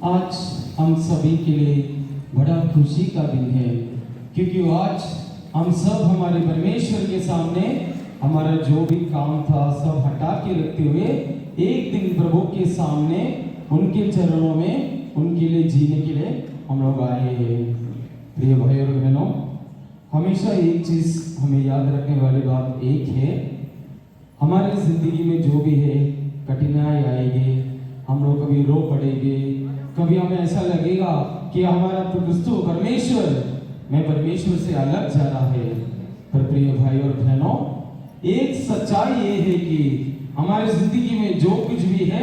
आज हम सभी के लिए बड़ा खुशी का दिन है, क्योंकि आज हम सब हमारे परमेश्वर के सामने हमारा जो भी काम था सब हटा के रखते हुए एक दिन प्रभु के सामने उनके चरणों में उनके लिए जीने के लिए हम लोग आए हैं। प्रिय भाई और बहनों, हमेशा एक चीज हमें याद रखने वाली बात एक है, हमारी जिंदगी में जो भी है कठिनाई आएगी, हम लोग कभी रो पड़ेंगे, कभी हमें ऐसा लगेगा कि हमारा तो क्रिस्तु परमेश्वर मैं परमेश्वर से अलग जा रहा है। पर प्रिय भाई और बहनों, एक सच्चाई ये है कि हमारी जिंदगी में जो कुछ भी है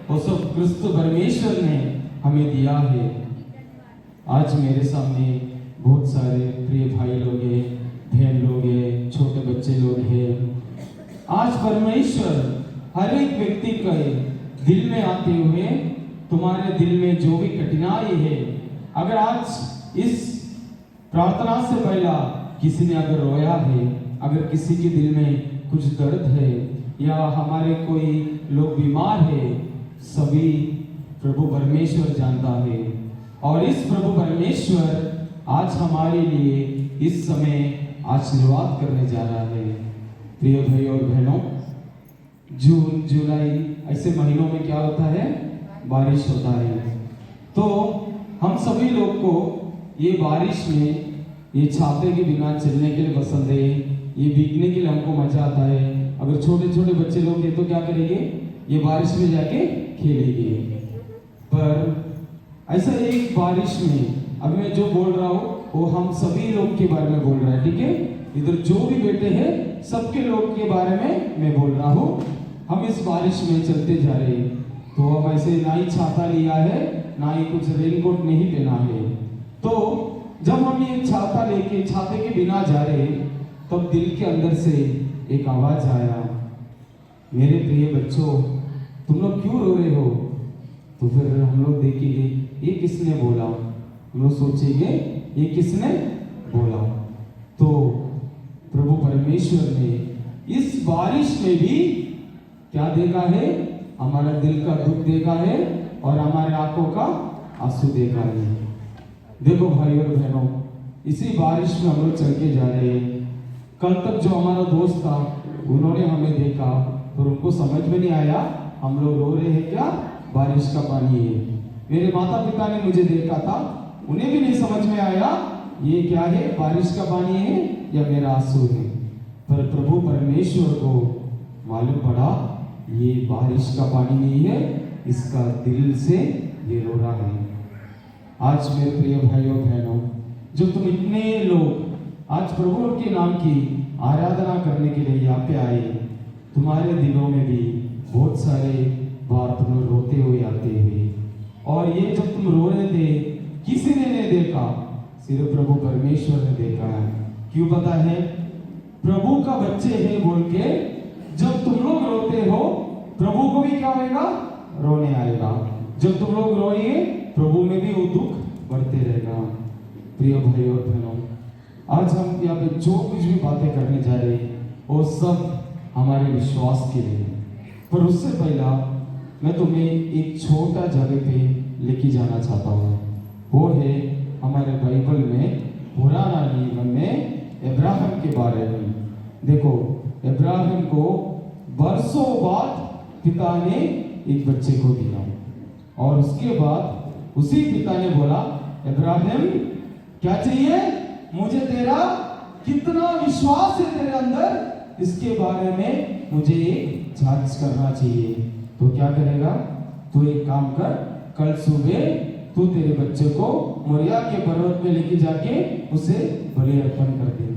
वो सब क्रिस्तु परमेश्वर ने हमें दिया है। आज मेरे सामने बहुत सारे प्रिय भाई लोग हैं, बहन लोग हैं, छोटे बच्चे लोग हैं। आज परमेश्वर हर एक व्यक्ति के दिल में आते हुए तुम्हारे दिल में जो भी कठिनाई है, अगर आज इस प्रार्थना से पहला किसी ने अगर रोया है, अगर किसी के दिल में कुछ दर्द है या हमारे कोई लोग बीमार है, सभी प्रभु परमेश्वर जानता है। और इस प्रभु परमेश्वर आज हमारे लिए इस समय आशीर्वाद करने जा रहा है। प्रिय भाई और बहनों, जून जुलाई ऐसे महीनों में क्या होता है, बारिश होता है। तो हम सभी लोग को ये बारिश में ये छाते के बिना चलने के लिए पसंद है, ये भीगने के लिए हमको मजा आता है। अगर छोटे छोटे बच्चे लोग हैं तो क्या करेंगे, ये बारिश में जाके खेलेंगे। पर ऐसा एक बारिश में अब मैं जो बोल रहा हूँ वो हम सभी लोग के बारे में बोल रहा है, ठीक है। इधर जो भी बेटे हैं सबके लोग के बारे में मैं बोल रहा हूँ। हम इस बारिश में चलते जा रहे हैं, तो हम ऐसे ना ही छाता लिया है, ना ही कुछ रेनकोट नहीं पहना है। तो जब हम ये छाता लेके छाते के बिना जा रहे तब दिल के अंदर से एक आवाज आया, मेरे प्रिय बच्चों तुम लोग क्यों रो रहे हो। तो फिर हम लोग देखेंगे ये किसने बोला, हम लोग सोचेंगे ये किसने बोला। तो प्रभु परमेश्वर ने इस बारिश में भी क्या देखा है, हमारा दिल का दुख देखा है और हमारे आंखों का आंसू देखा है। देखो भाई और बहनों, इसी बारिश में हम लोग चल के जा रहे हैं। कल तक जो हमारा दोस्त था उन्होंने हमें देखा और उनको समझ में नहीं आया हम लोग रो रहे हैं क्या, बारिश का पानी है। मेरे माता पिता ने मुझे देखा था, उन्हें भी नहीं समझ में आया ये क्या है, बारिश का पानी है या मेरा आंसू है। पर प्रभु परमेश्वर को मालूम पड़ा ये बारिश का पानी नहीं है, इसका दिल से ये रो रहा है। आज मेरे प्रिय भाइयों बहनों, जब तुम इतने लोग आज प्रभु के नाम की आराधना करने के लिए यहाँ पे आए, तुम्हारे दिलों में भी बहुत सारे बार तुम लोग रोते हुए आते हुए, और ये जब तुम रो रहे थे किसी ने नहीं देखा, सिर्फ प्रभु परमेश्वर ने देखा है। क्यों पता है, प्रभु का बच्चे हैं बोल के जब तुम लोग रोते हो प्रभु को भी क्या होगा, रोने आएगा। जब तुम लोग रोइए प्रभु में भी वो दुख बढ़ते रहेगा। प्रिय भाई और बहनों, आज हम यहाँ पे जो कुछ भी बातें करने जा रहे हैं वो सब हमारे विश्वास के लिए। पर उससे पहला मैं तुम्हें एक छोटा जगह पे लेके जाना चाहता हूँ। वो है हमारे बाइबल में पुराना नियम में इब्राहिम के बारे में। देखो, इब्राहिम को बरसों बाद पिता ने एक बच्चे को दिया और उसके बाद उसी पिता ने बोला, इब्राहिम क्या चाहिए मुझे, तेरा कितना विश्वास है तेरे अंदर, इसके बारे में मुझे एक जांच करना चाहिए। तो क्या करेगा, तू एक काम कर, कल सुबह तू तेरे बच्चे को मोरिया के पर्वत में लेके जाके उसे बलि अर्पण कर दे।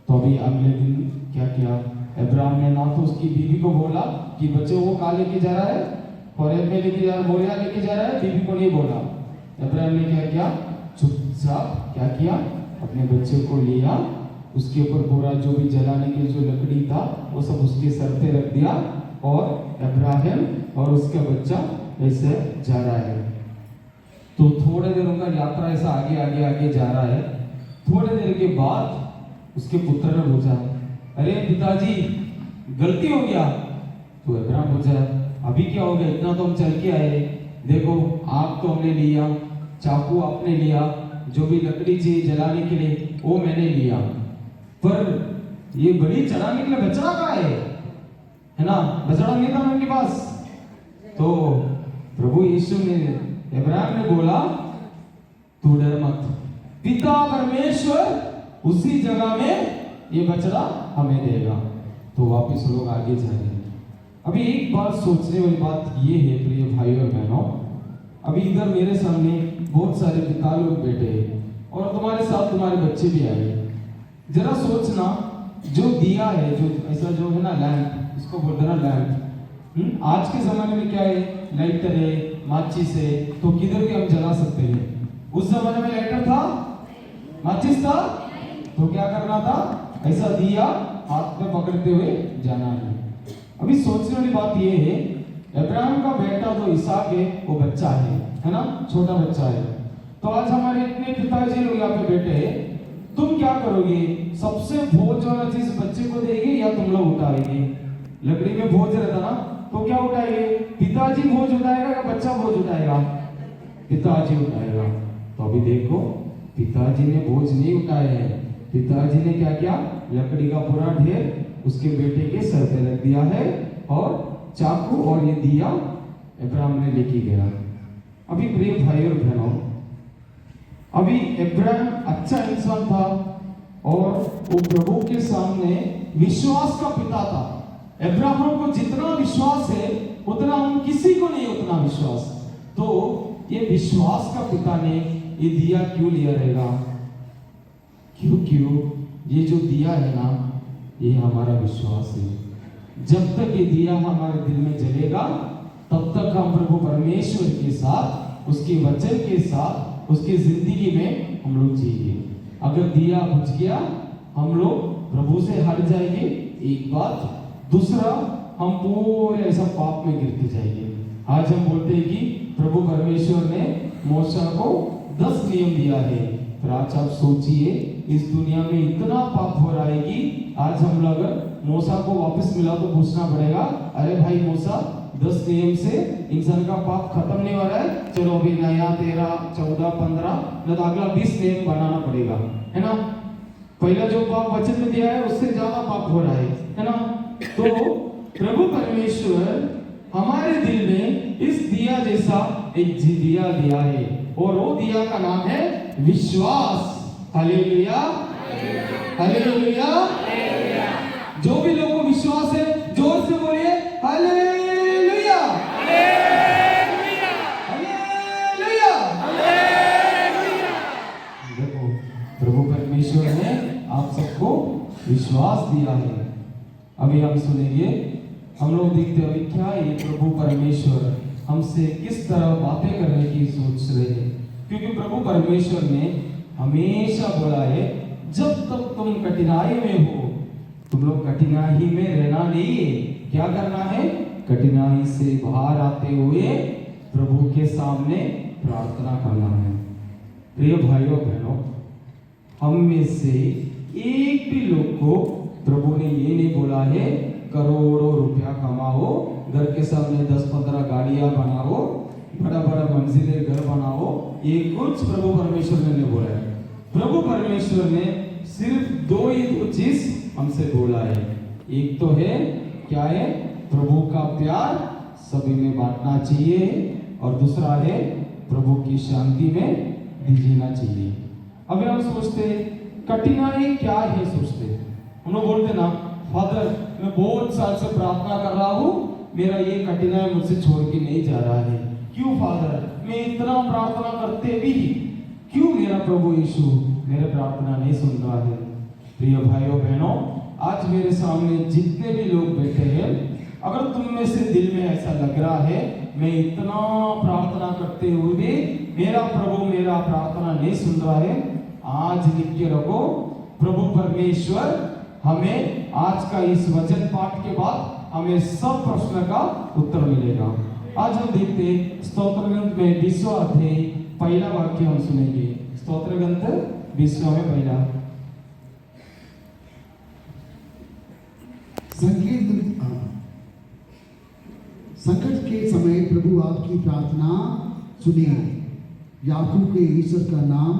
तो अभी अगले दिन क्या किया, इब्राहिम ने ना तो उसकी बीवी को बोला कि बच्चे वो कहाँ लेके जा रहा है, पर्वत में लेके जा रहा है, मोरिया लेके जा रहा है, बीवी को नहीं बोला। इब्राहिम ने क्या किया, चुपचाप क्या किया, अपने बच्चे को लिया, उसके ऊपर पूरा जो भी जलाने की जो लकड़ी था वो सब उसके सर पे रख दिया और इब्राहिम और उसका बच्चा ऐसे जा रहा है। तो थोड़े देर उनका यात्रा ऐसा आगे आगे आगे जा रहा है। थोड़े देर के बाद उसके पुत्र ने पूछा, अरे पिताजी गलती हो गया। तो इब्राहिम पूछा, अभी क्या हो गया, इतना तो हम चल के आए, देखो आग तो हमने लिया, चाकू आपने लिया, जो भी लकड़ी चाहिए जलाने के लिए वो मैंने लिया, पर ये बलि चढ़ाने के लिए बछड़ा कहाँ है ना? बछड़ा नहीं था उनके पास। तो प्रभु यीशु ने अब्राहम ने बोला तू डर मत, पिता परमेश्वर उसी जगह में ये बछड़ा हमें देगा। तो वापस लोग आगे जा रहे हैं। अभी एक बात सोचने वाली बात ये है प्रिय भाइयों और बहनों, अभी इधर मेरे सामने बहुत सारे पिता लोग बैठे हैं और तुम्हारे साथ तुम्हारे बच्चे भी आए। जरा सोचना, जो दिया है, जो ऐसा जो है ना लैंप, इसको बोलते ना लैंप, आज के जमाने में क्या है, लाइटर है, माचिस है, तो किधर भी हम जला सकते हैं। उस जमाने में लाइटर था, माचिस था, तो क्या करना था, ऐसा दिया हाथ में पकड़ते हुए जाना है। अभी सोचने वाली बात ये है, अब्राहम का बेटा जो इसहाक है वो बच्चा है ना, छोटा बच्चा है। तो आज हमारे इतने पिताजी लोग यहाँ पे बैठे हैं, तुम क्या करोगे? सबसे भोज वाला चीज बच्चे को देंगे या तुम लोग उठाएंगे? लकड़ी में भोज रहता ना, तो क्या उठाएंगे? पिताजी भोज उठाएगा या बच्चा भोज उठाएगा? पिताजी उठाएगा। तो अभी देखो, पिताजी ने भोज नहीं उठाया है, पिताजी ने क्या किया, लकड़ी का पूरा ढेर उसके बेटे के सर पे रख दिया है और चाकू और ये दिया अब्राहम ने लेके गया। अभी प्रिय भाई और बहनों, अभी अब्राहम अच्छा इंसान था और वो प्रभु के सामने विश्वास का पिता था। अब्राहम को जितना विश्वास है उतना हम किसी को नहीं उतना विश्वास। तो ये विश्वास का पिता ने ये दिया क्यों लिया रहेगा? क्यों ये जो दिया है ना, ये हमारा विश्वास है। जब तक ये दिया हमारे दिल में जलेगा तब तक हम प्रभु परमेश्वर के साथ, उसके वचन के साथ, उसकी जिंदगी में हम लोग जिएंगे। अगर दिया बुझ गया हम लोग प्रभु से हट जाएंगे, एक बात। दूसरा, हम पूरे ऐसा पाप में गिरते जाएंगे। आज हम बोलते हैं कि प्रभु परमेश्वर ने मूसा को 10 नियम दिया है, पर आज आप सोचिए इस दुनिया में इतना पाप हो रहा है कि आज हम लोग मूसा को वापस मिला तो पूछना पड़ेगा, अरे भाई मूसा 10 नियम से इंसान का पाप खत्म नहीं हो रहा है, चलो अभी नया 13, 14, 15 न तो अगला 20 नियम बनाना पड़ेगा, है ना? पहला जो पाप वचन में दिया है उससे ज्यादा पाप हो रहा है ना? तो प्रभु परमेश्वर हमारे दिल में इस दिया जैसा एक दिया दिया है और वो दिया का नाम है विश्वास। Hallelujah, hallelujah. जो भी लोगों को विश्वास है जोर से बोलिए हालेलुया, हालेलुया, हालेलुया, हालेलुया। देखो, प्रभु परमेश्वर ने आप सबको विश्वास दिया है। अभी हम सुनेंगे, हम लोग देखते हैं क्या ये प्रभु परमेश्वर हमसे किस तरह बातें करने की सोच रहे हैं। क्योंकि प्रभु परमेश्वर ने हमेशा बोला है, जब तक तुम कठिनाई में हो, तुम लोग कठिनाई में रहना नहीं है, क्या करना है? कठिनाई से बाहर आते हुए प्रभु के सामने प्रार्थना करना है। प्रिय भाइयों बहनों, हम में से एक भी लोग को प्रभु ने ये नहीं बोला है करोड़ों रुपया कमाओ, घर के सामने 10-15 गाड़ियां बनाओ, बड़ा बड़ा मंजिले घर बनाओ, ये कुछ प्रभु परमेश्वर ने नहीं बोला है। प्रभु परमेश्वर ने सिर्फ 2 ही चीज हमसे बोला है। एक तो है, क्या है? प्रभु का प्यार सभी में बांटना चाहिए, और दूसरा है प्रभु की शांति में जीना चाहिए। अभी हम सोचते कठिनाई क्या है, सोचते हम लोग बोलते ना, फादर मैं बहुत साल से प्रार्थना कर रहा हूँ, मेरा ये कठिनाई मुझसे छोड़ के नहीं जा रहा है। क्यों फादर? मैं इतना प्रार्थना करते भी क्यों मेरा प्रभु यीशु मेरे प्रार्थना नहीं सुन रहा है? प्रिय भाइयों बहनों, आज मेरे सामने जितने भी लोग बैठे हैं, अगर तुम में से दिल में ऐसा लग रहा है मैं इतना प्रार्थना करते हुए भी मेरा प्रभु मेरा प्रार्थना नहीं सुन रहा है, आज लिख के रखो, प्रभु परमेश्वर हमें आज का इस वचन पाठ के बाद हमें सब प्रश्न का उत्तर मिलेगा। आज हम देखते हैं स्तोत्र ग्रंथ में 20वां अध्याय पहला वाक्य हम सुनेंगे। स्तोत्र ग्रंथ 20वां में पहला, संकट के समय प्रभु प्रभु आपकी प्रार्थना सुने। याकूब के ईश्वर का नाम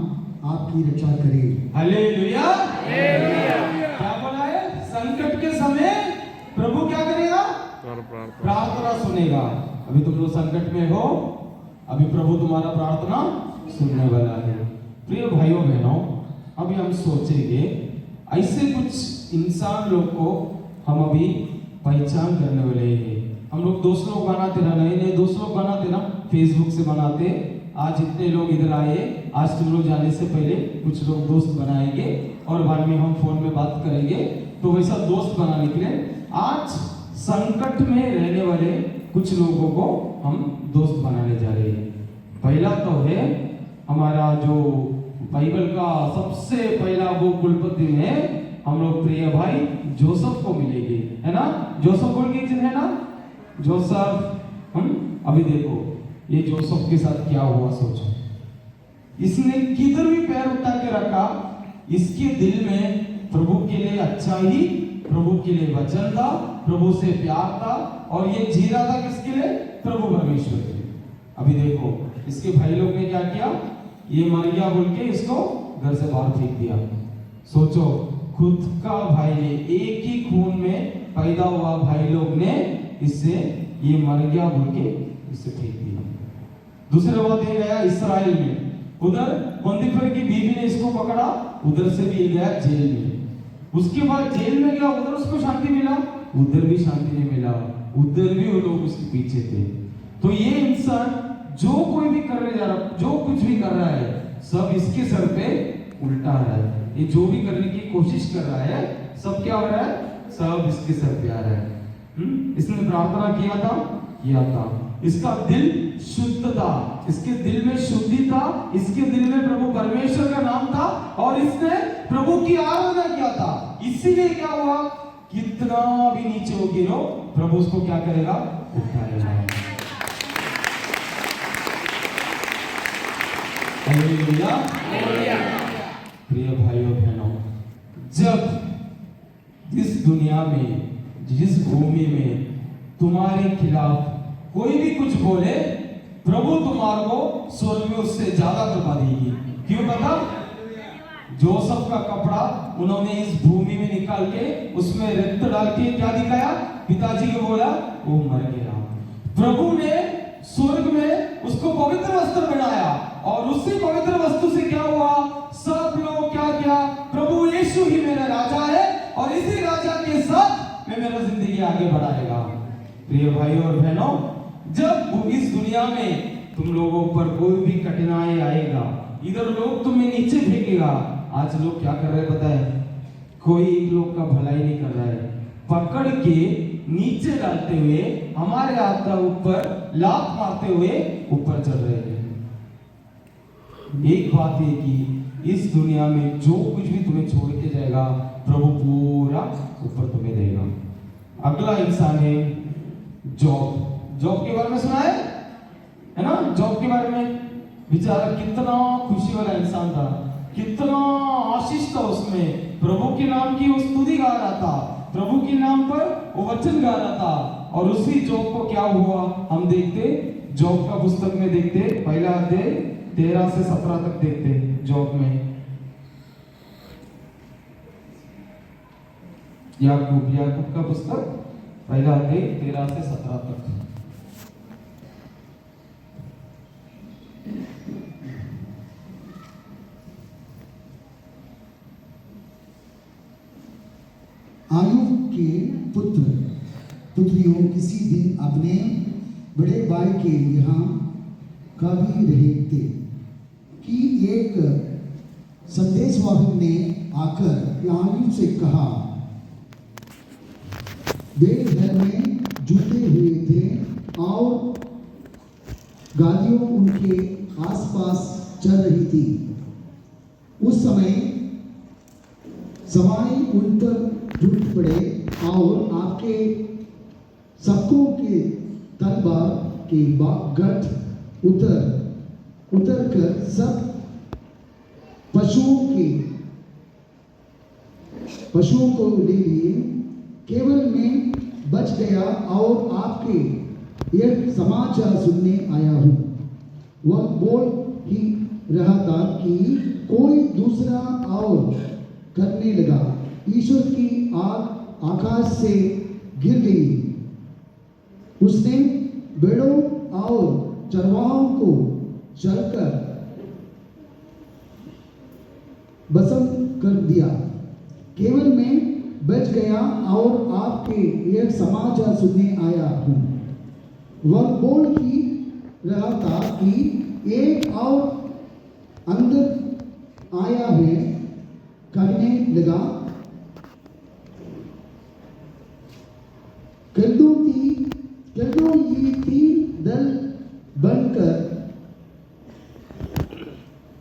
आपकी रक्षा करे। हालेलुया। क्या बोला है? संकट के समय प्रभु क्या करेगा? प्रार्थना सुनेगा। अभी तुम लोग संकट में हो, अभी प्रभु तुम्हारा प्रार्थना सुनने वाला है। प्रिय भाइयों बहनों, अभी हम सोचेंगे ऐसे कुछ इंसान लोग को हम अभी पहचान करने वाले हैं। हम लोग दोस्त लोग बनाते ना, नए नए दोस्त लोग बनाते ना, फेसबुक से बनाते। आज इतने लोग इधर आए, आज तुम लोग जाने से पहले कुछ लोग दोस्त बनाएंगे और बाद में हम फोन में बात करेंगे, तो वैसा दोस्त बनाने के लिए आज संकट में रहने वाले कुछ लोगों को हम दोस्त बनाने जा रहे हैं। पहला तो है हमारा जो बाइबल का सबसे पहला वो कुलपति है, हम लोग प्रिय भाई जोसेफ को मिलेंगे, है ना? जोसेफ बोल के है ना, जोसेफ। अभी देखो ये जोसेफ के साथ क्या हुआ, सोचो। इसने किधर भी पैर उठा के रखा, इसके दिल में प्रभु के लिए अच्छा ही, प्रभु के लिए वचन था, प्रभु से प्यार था, और ये जी रहा था किसके लिए? प्रभु परमेश्वर के लिए। अभी देखो इसके भाई लोग ने क्या किया, ये मर गया बोल के इसको घर से बाहर फेंक दिया। सोचो, खुद का भाई ने, एक ही खून में पैदा हुआ भाई लोग ने इससे ये मर गया बोल के इसे फेंक दिया। दूसरे बात ये गया इस्राएल में, उधर पोतीफर की बीवी ने इसको पकड़ा, उधर से भी गया जेल में। उसके बाद जेल में गया, उधर उसको शांति मिला, उधर भी शांति नहीं मिला, उधर भी वो लोग उसके पीछे थे। तो ये इंसान जो कोई भी करने जा रहा, जो कुछ भी कर रहा है, सब इसके सर पे उल्टा आ रहा है। ये जो भी करने की कोशिश कर रहा है, सब क्या हो रहा है? सब इसके सर पे आ रहा है। इसने प्रार्थना किया था, इसका दिल शुद्ध था, इसके दिल में शुद्धि था, इसके दिल में प्रभु परमेश्वर का नाम था, और इसने प्रभु की आराधना किया था। इसीलिए क्या हुआ, कितना भी नीचे हो गिरो, प्रभु उसको क्या करेगा? उठाएगा। हालेलुया। प्रिय भाइयों बहनों, जब इस दुनिया में, जिस भूमि में तुम्हारे खिलाफ कोई भी कुछ बोले, प्रभु तुम्हारे को स्वर्ग में उससे ज्यादा कृपा देगी। क्यों पता? जोसेफ का कपड़ा उन्होंने इस भूमि में निकाल के उसमें रक्त डाल के क्या दिखाया? पिताजी को बोला वो मर गया। प्रभु ने स्वर्ग में उसको पवित्र वस्त्र बनाया, और उसी पवित्र वस्तु से क्या हुआ? सब लोग क्या किया? प्रभु यीशु ही मेरा राजा है, और इसी राजा के साथ मैं मेरा जिंदगी आगे बढ़ाएगा। प्रिय भाइयों और बहनों, जब इस दुनिया में तुम लोगों पर कोई भी कठिनाई आएगा, इधर लोग तुम्हें नीचे फेंकेगा। आज लोग क्या कर रहे हैं पता है? कोई एक लोग का भलाई नहीं कर रहा है, पकड़ के नीचे डालते हुए हमारे हाथ का ऊपर लात मारते हुए ऊपर चढ़ रहे हैं। एक बात है कि इस दुनिया में जो कुछ भी तुम्हें छोड़ के जाएगा, प्रभु पूरा ऊपर तुम्हें देगा। अगला इंसान है जॉब। जॉब के बारे में सुना है ना? जॉब के बारे में बेचारा कितना खुशी वाला इंसान था, कितना आशीष था उसमें। प्रभु के नाम की वो स्तुति गा रहा था, प्रभु के नाम पर वो वचन गा रहा था। और उसी जॉब को क्या हुआ हम देखते, जॉब का पुस्तक में देखते, पहला अध्याय 13 से 17 तक देखते। जॉब में याकूब का पुस्तक पहला अध्याय 13 से 17 तक। आयुब के पुत्रियों किसी दिन अपने बड़े भाई के यहाँ कभी रहे थे कि एक संदेशवाहक ने आकर आयुब से कहा, वे घर में जुटे हुए थे और गादियों उनके आसपास चल रही थी। उस समय सवाई उन पर जुट पड़े और आपके सबकों के तलवार के गठ उतर कर सब पशुओं को ले लिए। केवल मैं बच गया और आपके यह समाचार सुनने आया हूँ। वह बोल ही रहा था कि कोई दूसरा और करने लगा, ईश्वर की आग आकाश से गिर गई, उसने भेड़ों और चरवाहों को चरकर भस्म कर दिया, केवल मैं बच गया और आपके यह समाचार सुनने आया हूँ। वह बोल ही रहा था कि एक और अंदर आया है, कहने लगा, कल्दू ये तीन दल बनकर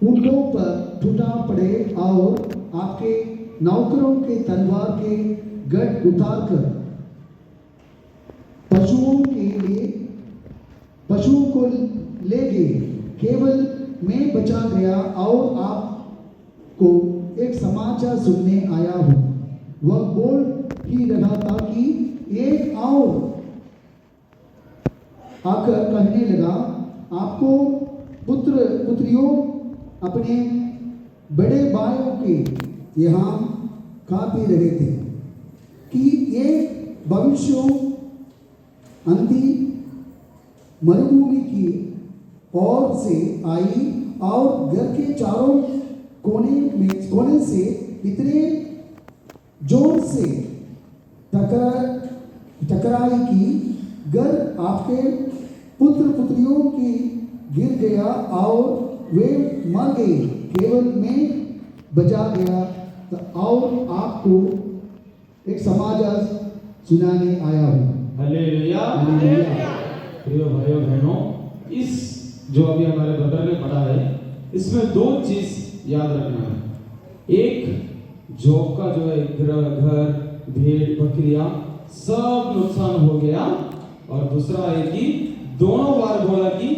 ऊँटों पर टूटा पड़े और आपके नौकरों के तलवार के गढ़ उतारकर पशुओं को ले गए, केवल मैं बचा गया और आपको एक समाचार सुनने आया हूँ। वह बोल ही रहा था कि एक और आकर कहने लगा, आपको पुत्रियों अपने बड़े भाइयों के यहाँ खा पी रहे थे कि एक भविष्य अंधी मरुभूमि की ओर से आई और घर के चारों कोने से इतने जोर से टकराई कि घर आपके पुत्रियों की गिर गया और वे मर गए, केवल मैं बचा गया और आपको एक समाचार सुनाने आया हूँ। हालेलुया। प्रिय भाइयों बहनों, इस जो अभी हमारे ब्रदर ने पढ़ा है, इसमें दो चीज याद रखना है। एक जॉब का जो है घर, भेड़, बकरियां सब नुकसान हो गया, और दूसरा है कि दोनों बार बोला कि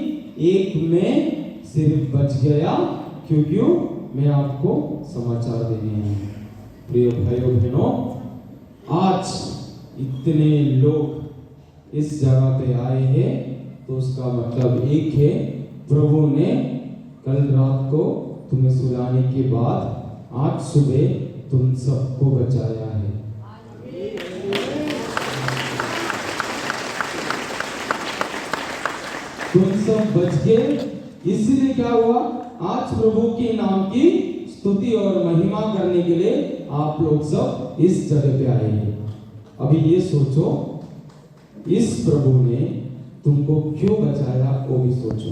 एक में सिर्फ बच गया, क्योंकि मैं आपको समाचार देने हैं। प्रिय भाइयों बहनों, आज इतने लोग इस जगह पे आए हैं, तो उसका मतलब एक है, प्रभु ने कल रात को तुम्हें सुलाने के बाद आज सुबह तुम सबको बचाया है। तुम सब बच गए, इसलिए क्या हुआ, आज प्रभु के नाम की स्तुति और महिमा करने के लिए आप लोग सब इस जगह पे आए हैं। अभी ये सोचो, इस प्रभु ने तुमको क्यों बचाया, वो भी सोचो।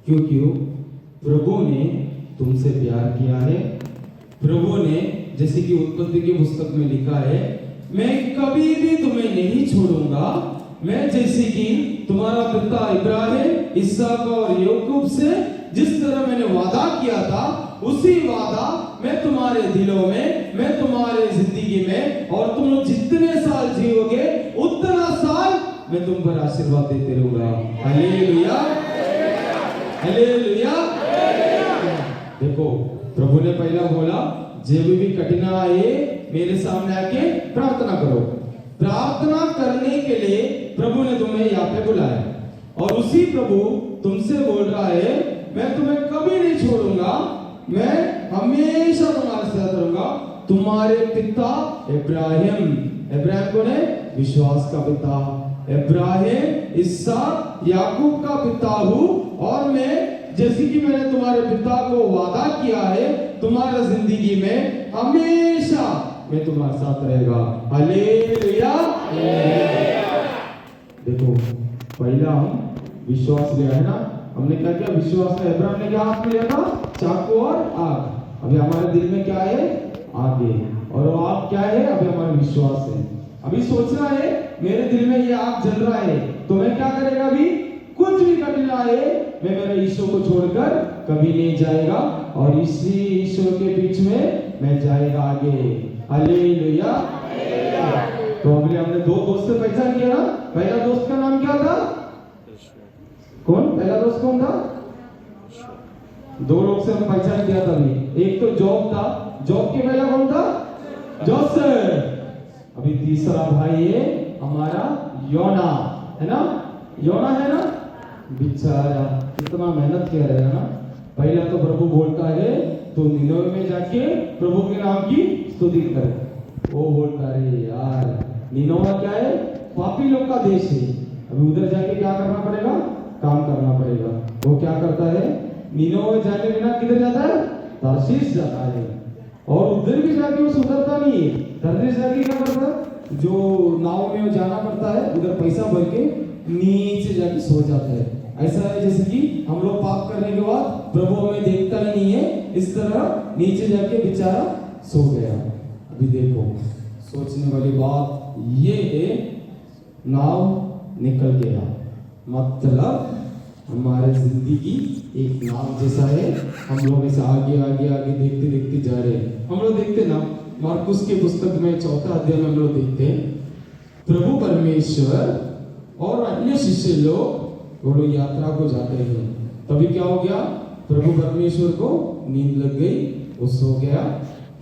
क्योंकि प्रभु ने तुमसे प्यार किया है। प्रभु ने, जैसे कि उत्पत्ति की पुस्तक में लिखा है, मैं कभी भी तुम्हें नहीं छोड़ूंगा, मैं जैसे कि तुम्हारा पिता इब्राहिम, इसहाक और याकूब से जिस तरह मैंने वादा किया था, उसी वादा मैं तुम्हारे दिलों में, मैं तुम्हारे जिंदगी में, और तुम लोग जितने साल जियोगे उतना साल मैं तुम पर आशीर्वाद देते रहूंगा। Hallelujah, hallelujah. देखो, प्रभु ने पहला बोला, जब भी कठिनाई मेरे सामने आके प्रार्थना करो। प्रार्थना करने के लिए प्रभु ने तुम्हें यहाँ पे बुलाया, और उसी प्रभु तुमसे बोल रहा है, मैं तुम्हें कभी नहीं छोड़ूंगा, मैं हमेशा तुम्हारे साथ रहूंगा। तुम्हारे पिता इब्राहिम कौन है? विश्वास का पिता। इब्राहिम, इसहाक, याकूब का पिता हूँ, और मैं, जैसे कि मैंने तुम्हारे पिता को वादा किया है, तुम्हारा जिंदगी में हमेशा मैं तुम्हारे साथ रहेगा। हालेलुया। देखो, पहला हम विश्वास लिया है ना, हमने क्या किया? विश्वास में अब्राहम ने क्या हाथ में लिया था? चाकू और आग। अभी हमारे दिल में क्या है? आग है, और वो आग क्या है? अभी हमारा विश्वास है। अभी सोचना है, मेरे दिल में ये आग जल रहा है, तो मैं क्या करेगा? अभी कुछ भी कठिनाई है, मैं मेरे ईश्वर को छोड़कर कभी नहीं जाएगा, और इसी ईश्वर के बीच में मैं जाएगा आगे। हालेलुया। तो अभी हमने दो दोस्त से पहचान किया ना। पहला दोस्त का नाम क्या था? कौन? पहला दोस्त कौन था? दो लोग से हम पहचान किया था अभी। एक तो जॉब था, जॉब के पहला कौन था? जोसेफ। अभी तीसरा भाई है हमारा योना, है ना? योना है ना, बेचारा कितना मेहनत कर रहा है ना। पहला तो प्रभु बोलता है तो निनवे में जाके प्रभु के नाम की स्तुति कर। वो बोलता है यार निनवा क्या है, पापी लोग का देश है, अभी उधर जाके क्या करना पड़ेगा, काम करना पड़ेगा। वो क्या करता है, निनवे जाने बिना किधर जाता है, तर्शीश जाता है, और उधर भी जाके वो सुधरता नहीं है। तर्शीश जाके क्या करता है, जो नाव में जाना पड़ता है उधर पैसा भर के नीचे जाके सो जाता है। ऐसा है जैसे कि हम लोग पाप करने के बाद प्रभु हमें देखता ही नहीं है, इस तरह नीचे जाके बेचारा सो गया। अभी देखो सोचने वाली बात ये है, नाव निकल गया, मतलब हमारे जिंदगी एक नाव जैसा है। हम लोग ऐसे आगे आगे आगे देखते देखते जा रहे हैं। हम लोग देखते ना, मार्कुस के पुस्तक में 4 अध्याय में हम लोग देखते हैं प्रभु परमेश्वर और अन्य शिष्य लोग वो लोग यात्रा को जाते हैं। तभी क्या हो गया, प्रभु परमेश्वर को नींद लग गई, वो सो गया।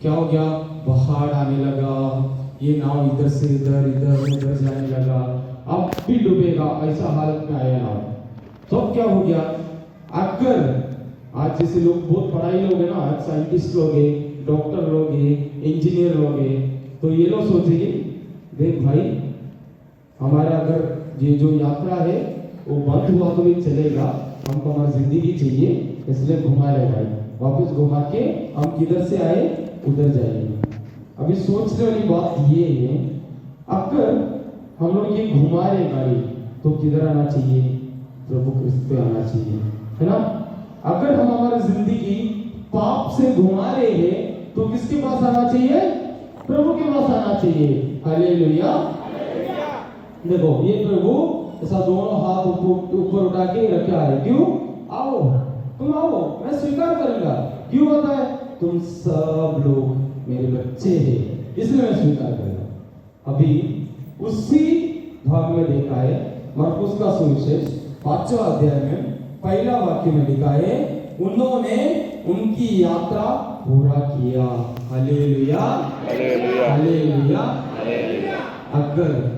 क्या हो गया, बाहर आने लगा, ये नाव इधर से इधर इधर उधर जाने लगा, अब भी डूबेगा, ऐसा हालत में आया नाव। तो अब क्या हो गया, अगर आज जैसे लोग बहुत पढ़ाई लोग है ना, आज साइंटिस्ट लोग है, डॉक्टर लोग है, इंजीनियर लोग है, तो ये लोग सोचेंगे देख भाई हमारा अगर ये जो यात्रा है वो बंद हुआ तो भी चलेगा, हमको हमारी जिंदगी चाहिए, इसलिए घुमा ले भाई, वापस घुमा के हम किधर से आए उधर जाएंगे। अभी सोचने वाली बात ये है, अगर हम लोग ये घुमा रहे गाड़ी तो किधर आना चाहिए, प्रभु क्रिस्त पे आना चाहिए, है ना। अगर हम हमारी जिंदगी पाप से घुमा रहे हैं तो किसके पास आना चाहिए, प्रभु के पास आना चाहिए। हालेलुया। देखो ये प्रभु ऐसा दोनों हाथ ऊपर उठा के रखा है, क्यों, आओ तुम आओ, मैं स्वीकार करूंगा। क्यों होता है, तुम सब लोग मेरे बच्चे हैं, इसलिए मैं स्वीकार करूंगा। अभी उसी भाग में देखा है मरकुस का सुविशेष 5वां अध्याय में पहला वाक्य में लिखा है, उन्होंने उनकी यात्रा पूरा किया। Hallelujah hallelujah. अगर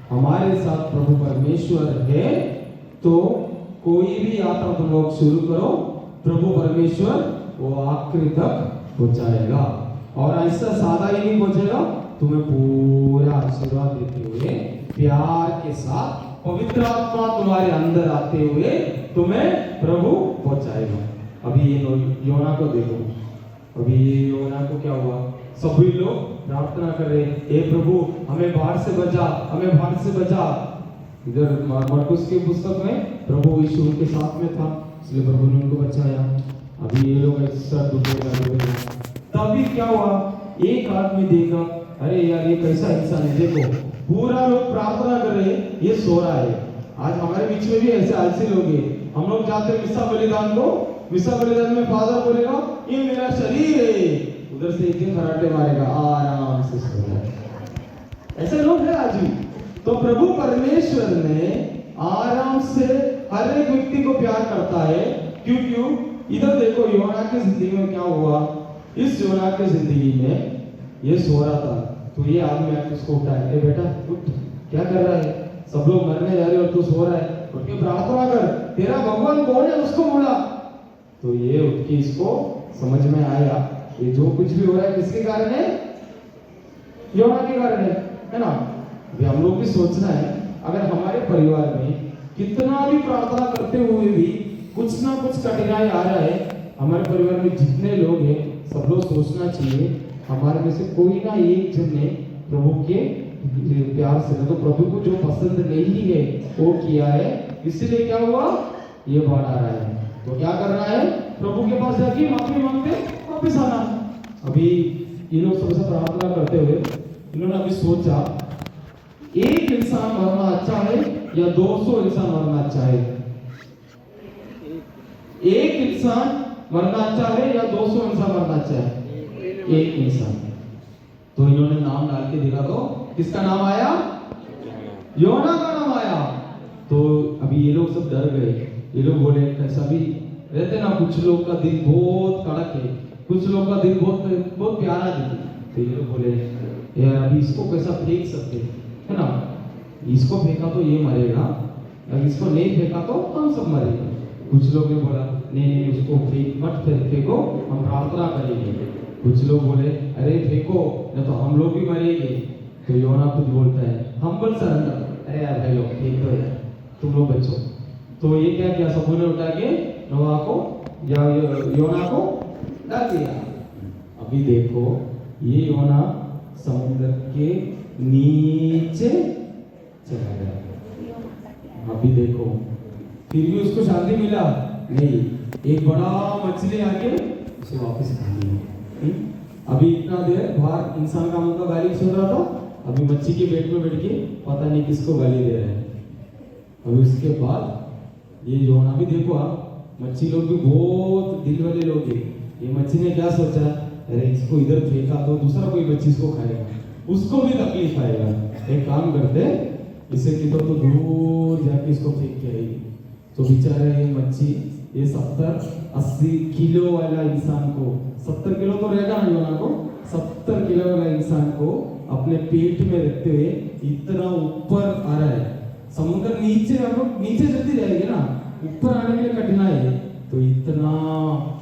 हमारे साथ प्रभु परमेश्वर है तो कोई भी यात्रा तुम लोग शुरू करो, प्रभु परमेश्वर वो आखिरी तक पहुंचाएगा। और ऐसा सादा ही नहीं पहुंचेगा, तुम्हें पूरा आशीर्वाद देते हुए प्यार के साथ पवित्र आत्मा तुम्हारे अंदर आते हुए तुम्हें प्रभु पहुंचाएगा। अभी ये योना को देखो, अभी ये योना को क्या हुआ, सभी लोग प्रार्थना कर रहे, हे प्रभु हमें बाढ़ से बचा, हमें बाढ़ से बचा। इधर मरकुस के पुस्तक में प्रभु यीशु उनके साथ में था, इसलिए प्रभु ने उनको बचाया। अभी ये लोग ऐसा डूबेगा। तभी क्या हुआ, एक आदमी देखा, अरे यार ये कैसा इंसान है, देखो पूरा लोग प्रार्थना कर रहे, ये सो रहा है। आज हमारे बीच में भी ऐसे आलसी लोग हैं। हम लोग जाते मिसा बलिदान को, मिसा बलिदान में फादर बोलेगा ये मेरा शरीर है, उधर से एक दिन खराटे मारेगा, आराम से सो रहा है। ऐसे लोग हैं आज भी। तो प्रभु परमेश्वर ने आराम से हर एक व्यक्ति को प्यार करता है। क्यों? इधर देखो योना की जिंदगी में क्या हुआ, इस योना की जिंदगी में ये सो रहा था, तो ये आदमी आके उसको उठाया, ए बेटा उठ, क्या कर रहा है, सब लोग मरने जा रहे और तू सो रहा है, उठ के प्रार्थना कर, तेरा भगवान कौन है उसको बोला। तो ये उठ के इसको समझ में आया ये जो कुछ भी हो रहा है किसके कारण है, योना के कारण है ना। अभी हम लोग भी सोचना है, अगर हमारे परिवार में कितना भी प्रार्थना करते हुए भी कुछ ना कुछ कठिनाई आ रहा है, हमारे परिवार में जितने लोग हैं सब लोग सोचना चाहिए हमारे में से कोई ना एक जन ने प्रभु के प्यार से, तो प्रभु को जो पसंद नहीं है वो किया है, इसलिए क्या हुआ, ये बाढ़ आ रहा है। तो क्या करना है, प्रभु के पास जाके माफी मांगते वापिस आना। अभी ये लोग सबसे प्रार्थना करते हुए इन्होंने अभी सोचा, एक इंसान मरना अच्छा है या 200 इंसान मरना अच्छा है, एक इंसान मरना अच्छा है या 200 इंसान मरना अच्छा है, एक इंसान। तो इन्होंने नाम डाल के देखा, तो किसका नाम आया, योना का नाम आया। तो अभी ये लोग सब डर गए, ये लोग बोले, कैसा भी रहते ना, कुछ लोग का दिल बहुत कड़क है, कुछ लोग का दिल बहुत बहुत प्यारा दिल। तो ये लोग बोले यार अभी इसको कैसा फेंक सकते है ना, इसको फेंका तो ये मरेगा, अगर इसको नहीं फेंका तो हम सब मरेंगे। कुछ लोग ने बोला नहीं उसको मत फेंको, हम प्रार्थना करेंगे। कुछ लोग बोले अरे फेंको नहीं तो हम लोग भी मरेंगे। तो योना कुछ बोलता है हम्बल सरेंडर, अरे यार भाई लोग फेंक दो यार, तुम लोग बचो। तो ये क्या किया, सबों ने उठा के नोआ को या योना को डाल दिया। अभी देखो ये योना समुद्र के नीचे चला गया। अभी देखो फिर भी उसको शांति मिला नहीं, एक बड़ा मछली आके उसे वापस खा लिया। अभी इतना देर बाहर इंसान का मुंह का गाली सुन रहा था, अभी मच्छी के पेट में बैठ के पता नहीं किसको गाली दे रहे हैं। अभी उसके बाद ये योना भी देखो, आप मच्छी लोग भी बहुत दिल वाले लोग हैं। ये मच्छी ने क्या सोचा, अरे इसको इधर फेंका तो दूसरा कोई मच्छी इसको खाएगा, उसको भी तकलीफ आएगा। एक काम करते इसे किधर तो दूर जाके इसको फेंक के आएगी। तो बेचारा ये मच्छी ये 70-80 किलो वाला इंसान को, 70 किलो तो रहेगा ना योना को, 70 किलो वाला इंसान को अपने पेट में रखते हुए इतना ऊपर आ रहा है। समुद्र नीचे हम लोग नीचे चलती जाएगी ना, ऊपर आने के लिए कठिनाई है। तो इतना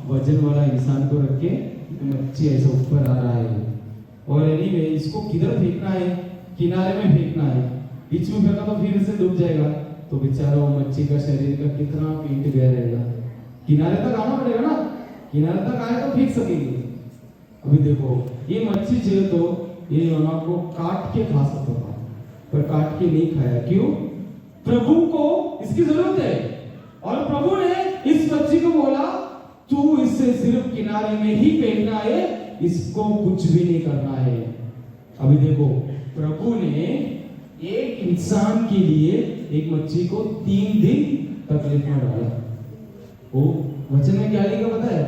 वजन वाला इंसान को रख के मच्छी ऐसा ऊपर आ रहा है। और एनीवे इसको किधर फेंकना है, किनारे में फेंकना है। बीच में फेंका तो फिर से डूब जाएगा। तो बेचारा वो मच्छी का शरीर का कितना पेट गया रहेगा। किनारे तक आना पड़ेगा ना, किनारे तक आए तो फेंक सकेंगे। अभी देखो ये मच्छी जो तो ये योना को काट के खा सकता था, पर काट के नहीं खाया। क्यों? प्रभु को इसकी जरूरत है। और प्रभु ने इस मच्छी को बोला तू इससे सिर्फ किनारे में ही फेंकना है, इसको कुछ भी नहीं करना है। अभी देखो प्रभु ने एक इंसान के लिए एक मच्छी को 3 दिन तकलीफ में डाला। वो वचन में क्या लिखा पता है?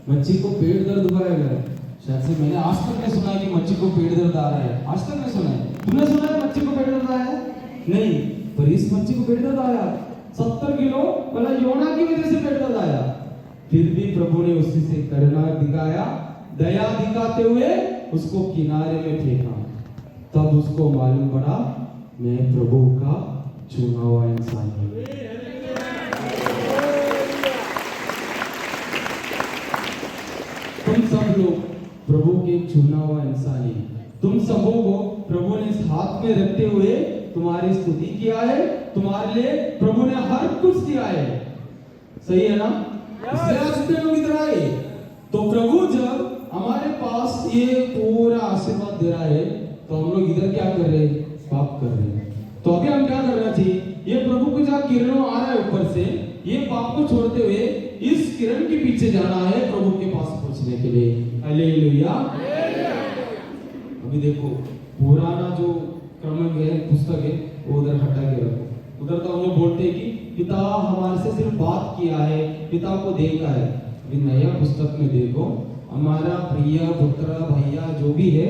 मच्छी को पेट दर्द हो रहा है। शायद से मैंने आज तक नहीं सुना कि मच्छी को पेट दर्द आ रहा है, आज तक नहीं सुना है। तुमने सुना है मच्छी को पेट दर्द आया है? नहीं, पर इस मच्छी को पेट दर्द आया। 70 किलो वाला योना की वजह से पेट दर्द आया। फिर भी प्रभु ने उसी से करुणा दिखाया, दया दिखाते हुए उसको किनारे में फेंका। तब उसको मालूम पड़ा मैं प्रभु का चुना हुआ इंसान हूं। तुम सब लोग प्रभु के चुना हुआ इंसान हैं। तुम सबों को प्रभु ने हाथ में रखते हुए तुम्हारी स्तुति किया है, तुम्हारे लिए प्रभु ने हर कुछ दिया है। सही है ना? इसलिए आज इतने लोग इधर आए। तो प्रभु जब हमारे पास ये पूरा आशीर्वाद दे रहा है तो हम लोग इधर क्या कर रहे हैं? पाप कर रहे हैं। तो अभी हम क्या करना चाहिए? ये प्रभु को जहाँ किरणों आ रहा है ऊपर से, ये पाप को छोड़ते हुए इस किरण के पीछे जाना है प्रभु के पास पहुंचने के लिए। हालेलुया। अभी देखो पुराना जो क्रम है पुस्तक है वो उधर हटा के रखो। उधर तो हम लोग बोलते हैं कि पिता हमारे से सिर्फ बात किया है, पिता को देखा है। अभी नया पुस्तक में देखो हमारा प्रिय पुत्र भैया जो भी है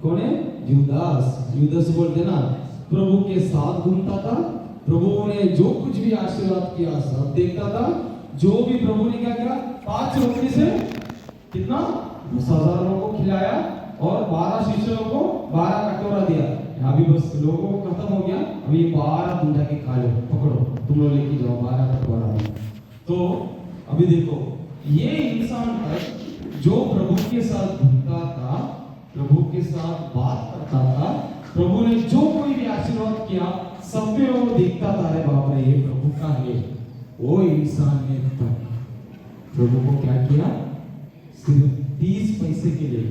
कौन है? यूदास। यूदास बोलते ना, प्रभु के साथ घूमता था, प्रभु ने जो कुछ भी आशीर्वाद किया सब देखता था। जो भी प्रभु ने क्या किया, 5 रोटी से कितना 10,000 लोगों को खिलाया और 12 शिष्यों को 12 कटोरा दिया। अभी बस लोगों को खत्म हो गया, अभी 12 तुम जाके खा लो, पकड़ो तुम लोग लेके जाओ 12 कटोरा। तो अभी देखो ये इंसान तक जो प्रभु के साथ घूमता था, प्रभु के साथ बात करता था, प्रभु ने जो कोई भी आशीर्वाद किया सब में वो देखता था, अरे बाप रे ये प्रभु का है। वो इंसान ने तब प्रभु को क्या किया? सिर्फ 30 पैसे के लिए,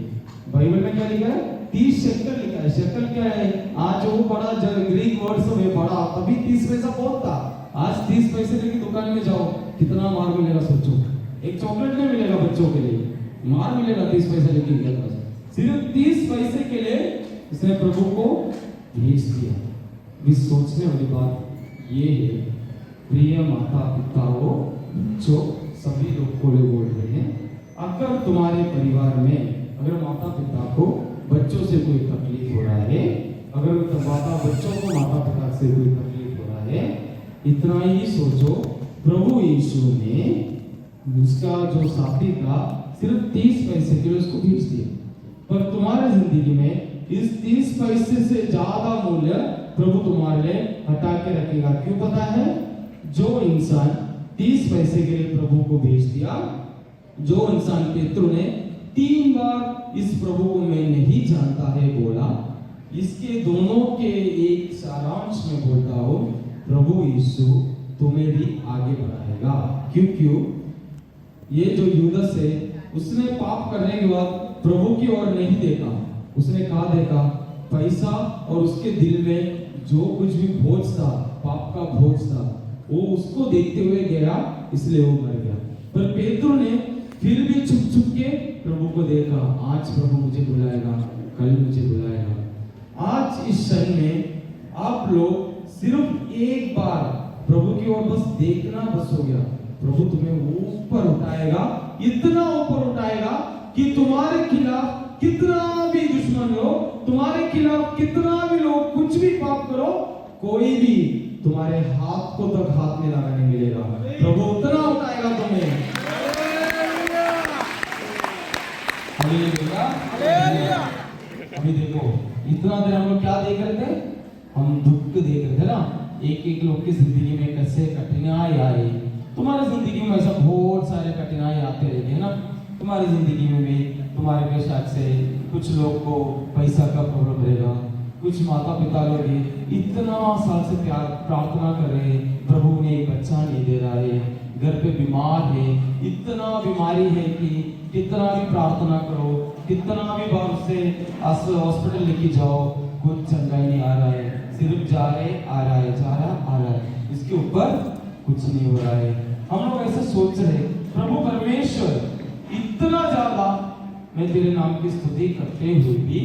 बाइबल में क्या लिखा है? 30 शेकल लिखा है। शेकल क्या है? आज वो बड़ा ग्रीक वर्ड सब है बड़ा, तभी 30 पैसा बहुत था। आज 30 पैसे लेके दुकान में जाओ कितना मार मिलेगा सोचो। एक चॉकलेट नहीं मिलेगा बच्चों के लिए, मार मिलेगा 30 पैसे लेके गया। सिर्फ 30 पैसे के लिए इसने प्रभु को भेज दिया। भी सोचने वाली बात ये है, प्रिय माता पिताओं, जो सभी लोग को बोल रहे हैं, अगर तुम्हारे परिवार में अगर माता पिता को बच्चों से कोई तकलीफ हो रहा है, अगर बच्चों को माता पिता से कोई तकलीफ हो रहा है, इतना ही सोचो प्रभु यीशु ने उसका जो साथी था सिर्फ 30 पैसे के लिए उसको भेज दिया। पर तुम्हारे जिंदगी में इस 30 पैसे से ज्यादा मूल्य प्रभु तुम्हारे लिए हटा के रखेगा। क्यों पता है? जो इंसान 30 पैसे के लिए प्रभु को भेज दिया, जो इंसान पेत्रु ने 3 बार इस प्रभु को मैं नहीं जानता है बोला, इसके दोनों के एक सारांश में बोलता हूं, प्रभु यीशु तुम्हें भी आगे बढ़ाएगा। क्यों? ये जो यूदस है, उसने पाप करने के बाद प्रभु की ओर नहीं देखा, उसने कहा देखा पैसा और उसके दिल में जो कुछ भी बोझ था, पाप का बोझ था, वो उसको देखते हुए गया, इसलिए वो मर गया। पर पेत्रु ने फिर भी छुप छुप के प्रभु को देखा, आज प्रभु मुझे बुलाएगा, कल मुझे बुलाएगा। आज इस क्षण में आप लोग सिर्फ एक बार प्रभु की ओर बस देखना बस हो गया, प्रभु तुम्हें ऊपर उठाएगा, इतना ऊपर उठाएगा कि तुम्हारे खिलाफ कितना भी दुश्मन हो, तुम्हारे खिलाफ कितना भी लोग कुछ भी पाप करो, कोई भी तुम्हारे हाथ को तक हाथ में लगाने मिलेगा। प्रभु उतना उठाएगा तुम्हें। अभी देखो, इतना देर हम लोग क्या देख रहे थे? हम दुख देख रहे थे ना, एक एक लोग की जिंदगी में कैसे कठिनाई आई। तुम्हारी जिंदगी में ऐसा बहुत सारे कठिनाई आते रहते हैं ना, तुम्हारी जिंदगी में भी तुम्हारे पेशा से कुछ लोग को पैसा का प्रॉब्लम रहेगा, कुछ माता पिता लोग इतना साल से प्यार प्रार्थना कर रहे हैं, प्रभु ने एक बच्चा नहीं दे रहा है, घर पे बीमार है, इतना बीमारी है कि कितना भी प्रार्थना करो, कितना भी बार उससे हॉस्पिटल लेके जाओ, कुछ चंगाई नहीं आ रहा है, सिर्फ जा रहे आ रहा है, जा रहा आ रहा है, इसके ऊपर कुछ नहीं हो रहा है। हम लोग ऐसे सोच रहे, प्रभु परमेश्वर इतना ज्यादा मैं तेरे नाम की स्तुति करते हुए भी,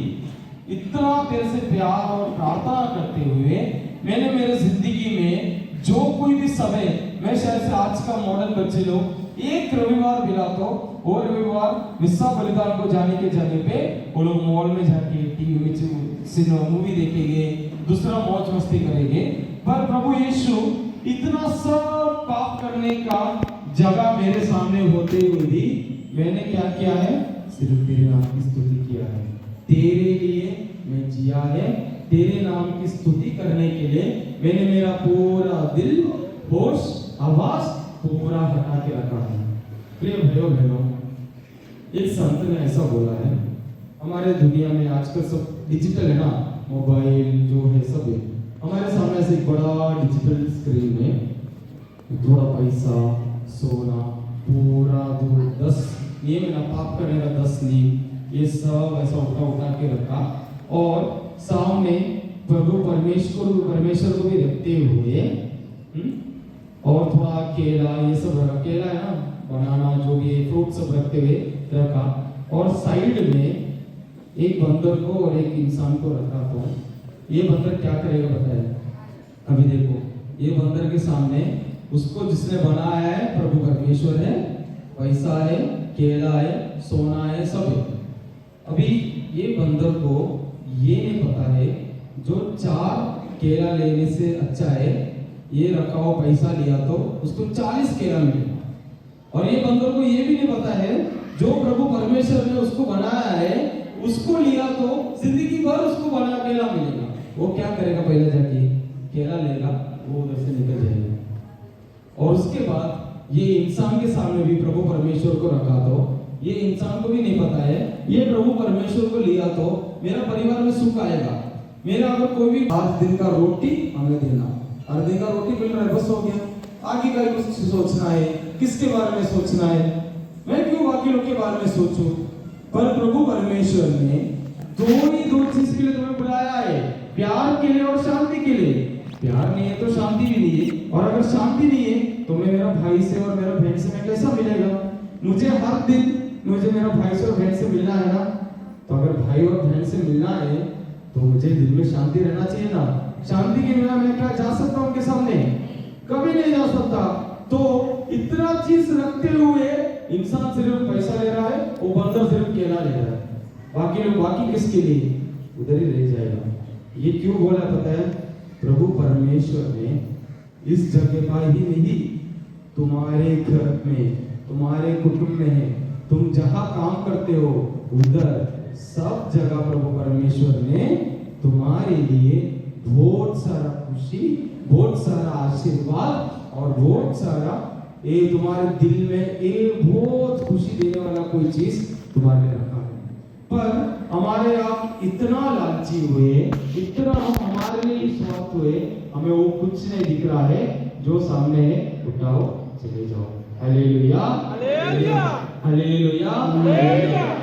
इतना तेरे से प्यार और प्रार्थना करते हुए, मैंने मेरे जिंदगी में जो कोई भी समय, मैं शायद से आज का मॉडर्न बच्चे लोग एक रविवार मिला तो वो रविवार मिस्सा बलिदान को जाने के जगह पे वो लोग मॉल में जाके टीवी में मूवी देखेंगे, दूसरा मौज मस्ती करेंगे। पर प्रभु यीशु इतना सब पाप करने का जगह मेरे सामने होते हुए भी मैंने क्या किया है? सिर्फ तेरे नाम की स्तुति किया है, तेरे लिए मैं जिया है, तेरे नाम की स्तुति करने के लिए मैंने मेरा पूरा दिल, होश, आवाज पूरा हटा के रखा है। प्रिय भाइयों बहनों, एक संत ने ऐसा बोला है, हमारे दुनिया में आजकल सब डिजिटल है ना, मोबाइल जो है सब है, हमारे सामने से एक बड़ा डिजिटल स्क्रीन में थोड़ा पैसा, सोना, पूरा जो 10 नियम है ना, पाप करने का 10 नियम, ये सब ऐसा उठा के रखा और सामने प्रभु परमेश्वर को भी रखते हुए और थोड़ा केला, ये सब रखा, केला है ना, बनाना जो भी फ्रूट सब रखते हुए रखा, और साइड में एक बंदर को और एक इंसान को रखा। तो ये बंदर क्या करेगा बताया? अभी देखो, ये बंदर के सामने उसको जिसने बनाया है प्रभु परमेश्वर है, पैसा है, केला है, सोना है, सब है। अभी ये बंदर को ये नहीं पता है जो 4 केला लेने से अच्छा है ये रखा हुआ पैसा लिया तो उसको 40 केला मिलेगा, और ये बंदर को ये भी नहीं पता है जो प्रभु परमेश्वर ने उसको बनाया है उसको लिया तो जिंदगी भर उसको बना केला मिलेगा। वो क्या करेगा? पहले जाके केला लेगा, वो उधर से निकल जाएगा। और उसके बाद ये इंसान के सामने भी प्रभु परमेश्वर को रखा तो ये इंसान को भी नहीं पता है ये प्रभु परमेश्वर को लिया तो मेरा परिवार में सुख आएगा, मेरा अगर कोई भी 8 दिन का रोटी हमें देना, 8 दिन का रोटी मिल रहा है, बस हो गया, आगे का कुछ सोचना है, किसके बारे में सोचना है, मैं क्यों बाकी लोग के बारे में सोचूं? पर प्रभु परमेश्वर ने दो चीज के लिए तुम्हें बुलाया है, प्यार के लिए और शांति के लिए। प्यार नहीं है तो शांति भी नहीं है, और अगर शांति नहीं है तो मैं मेरा भाई से और मेरा बहन से मैं कैसा मिलेगा? मुझे हर दिन मुझे मेरा भाई से और बहन से मिलना है ना, तो अगर भाई और बहन से मिलना है तो मुझे दिल में शांति रहना चाहिए ना। शांति के बिना मैं क्या जा सकता हूँ उनके सामने? कभी नहीं जा सकता। तो इतना चीज रखते हुए इंसान सिर्फ पैसा ले रहा है, वो बंदर सिर्फ केला ले रहा है, बाकी लोग बाकी किसके लिए? उधर ही रह जाएगा। ये क्यों बोला पता है? प्रभु परमेश्वर ने इस जगह का ही नहीं, तुम्हारे घर में, तुम्हारे कुटुंब में है, तुम जहां काम करते हो उधर सब जगह प्रभु परमेश्वर ने तुम्हारे लिए बहुत सारा खुशी, बहुत सारा आशीर्वाद और बहुत सारा ये तुम्हारे दिल में ये बहुत खुशी देने वाला कोई चीज तुम्हारे लिए रखा है। पर हमारे आप इतना लालची हुए, इतना हम हमारे लिए स्वार्थ हुए, हमें वो कुछ नहीं दिख रहा है जो सामने है, उठाओ चले जाओ। Hallelujah hallelujah hallelujah.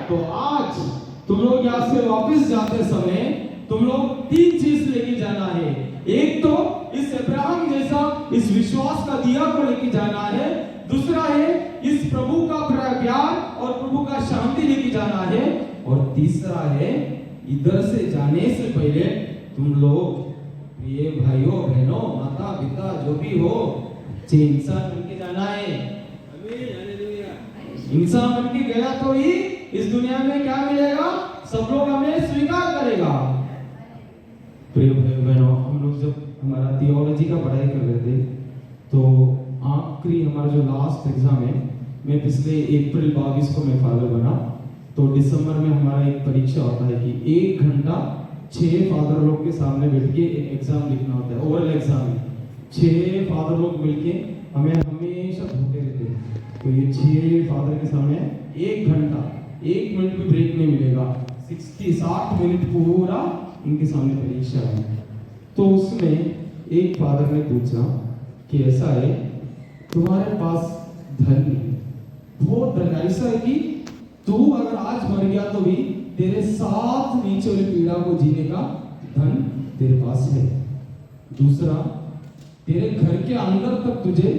तो आज तुम लोग यहाँ से वापस जाते समय तुम लोग 3 चीज लेके जाना है। एक तो इस अब्राहम जैसा इस विश्वास का दिया को लेके जाना है, दूसरा है इस प्रभु का प्यार और प्रभु का शांति लेके जाना है, और तीसरा है इधर से जाने से पहले तुम लोग प्रिय भाइयों बहनों माता पिता जो भी हो अच्छे इंसान बन के जाना है। इंसान बन के गया तो ही इस दुनिया में क्या मिलेगा, सब लोग हमें स्वीकार करेगा। प्रिय भाइयों बहनों, हम लोग जब हमारा थियोलॉजी का पढ़ाई कर रहे थे तो आखिरी हमारा जो लास्ट एग्जाम है, मैं पिछले अप्रैल 22 को मैं फादर बना, तो दिसंबर में हमारा एक परीक्षा होता है कि 1 घंटा 6 फादर लोग के सामने बैठ के एक एग्जाम लिखना होता है, ओरल एग्जाम है। 6 फादर लोग मिलके हमें हमेशा धोते रहते हैं। तो ये 6 फादर के सामने 1 घंटा 1 मिनट भी ब्रेक नहीं मिलेगा, 60 मिनट पूरा इनके सामने परीक्षा है। तो उसमें एक फादर ने पूछा कि ऐसा है तुम्हारे पास धन नहीं, बहुत धन, ऐसा है कि तू अगर आज मर गया तो भी तेरे साथ नीचे वाली पीढ़ा को जीने का धन तेरे पास है। दूसरा, तेरे घर के अंदर तक तुझे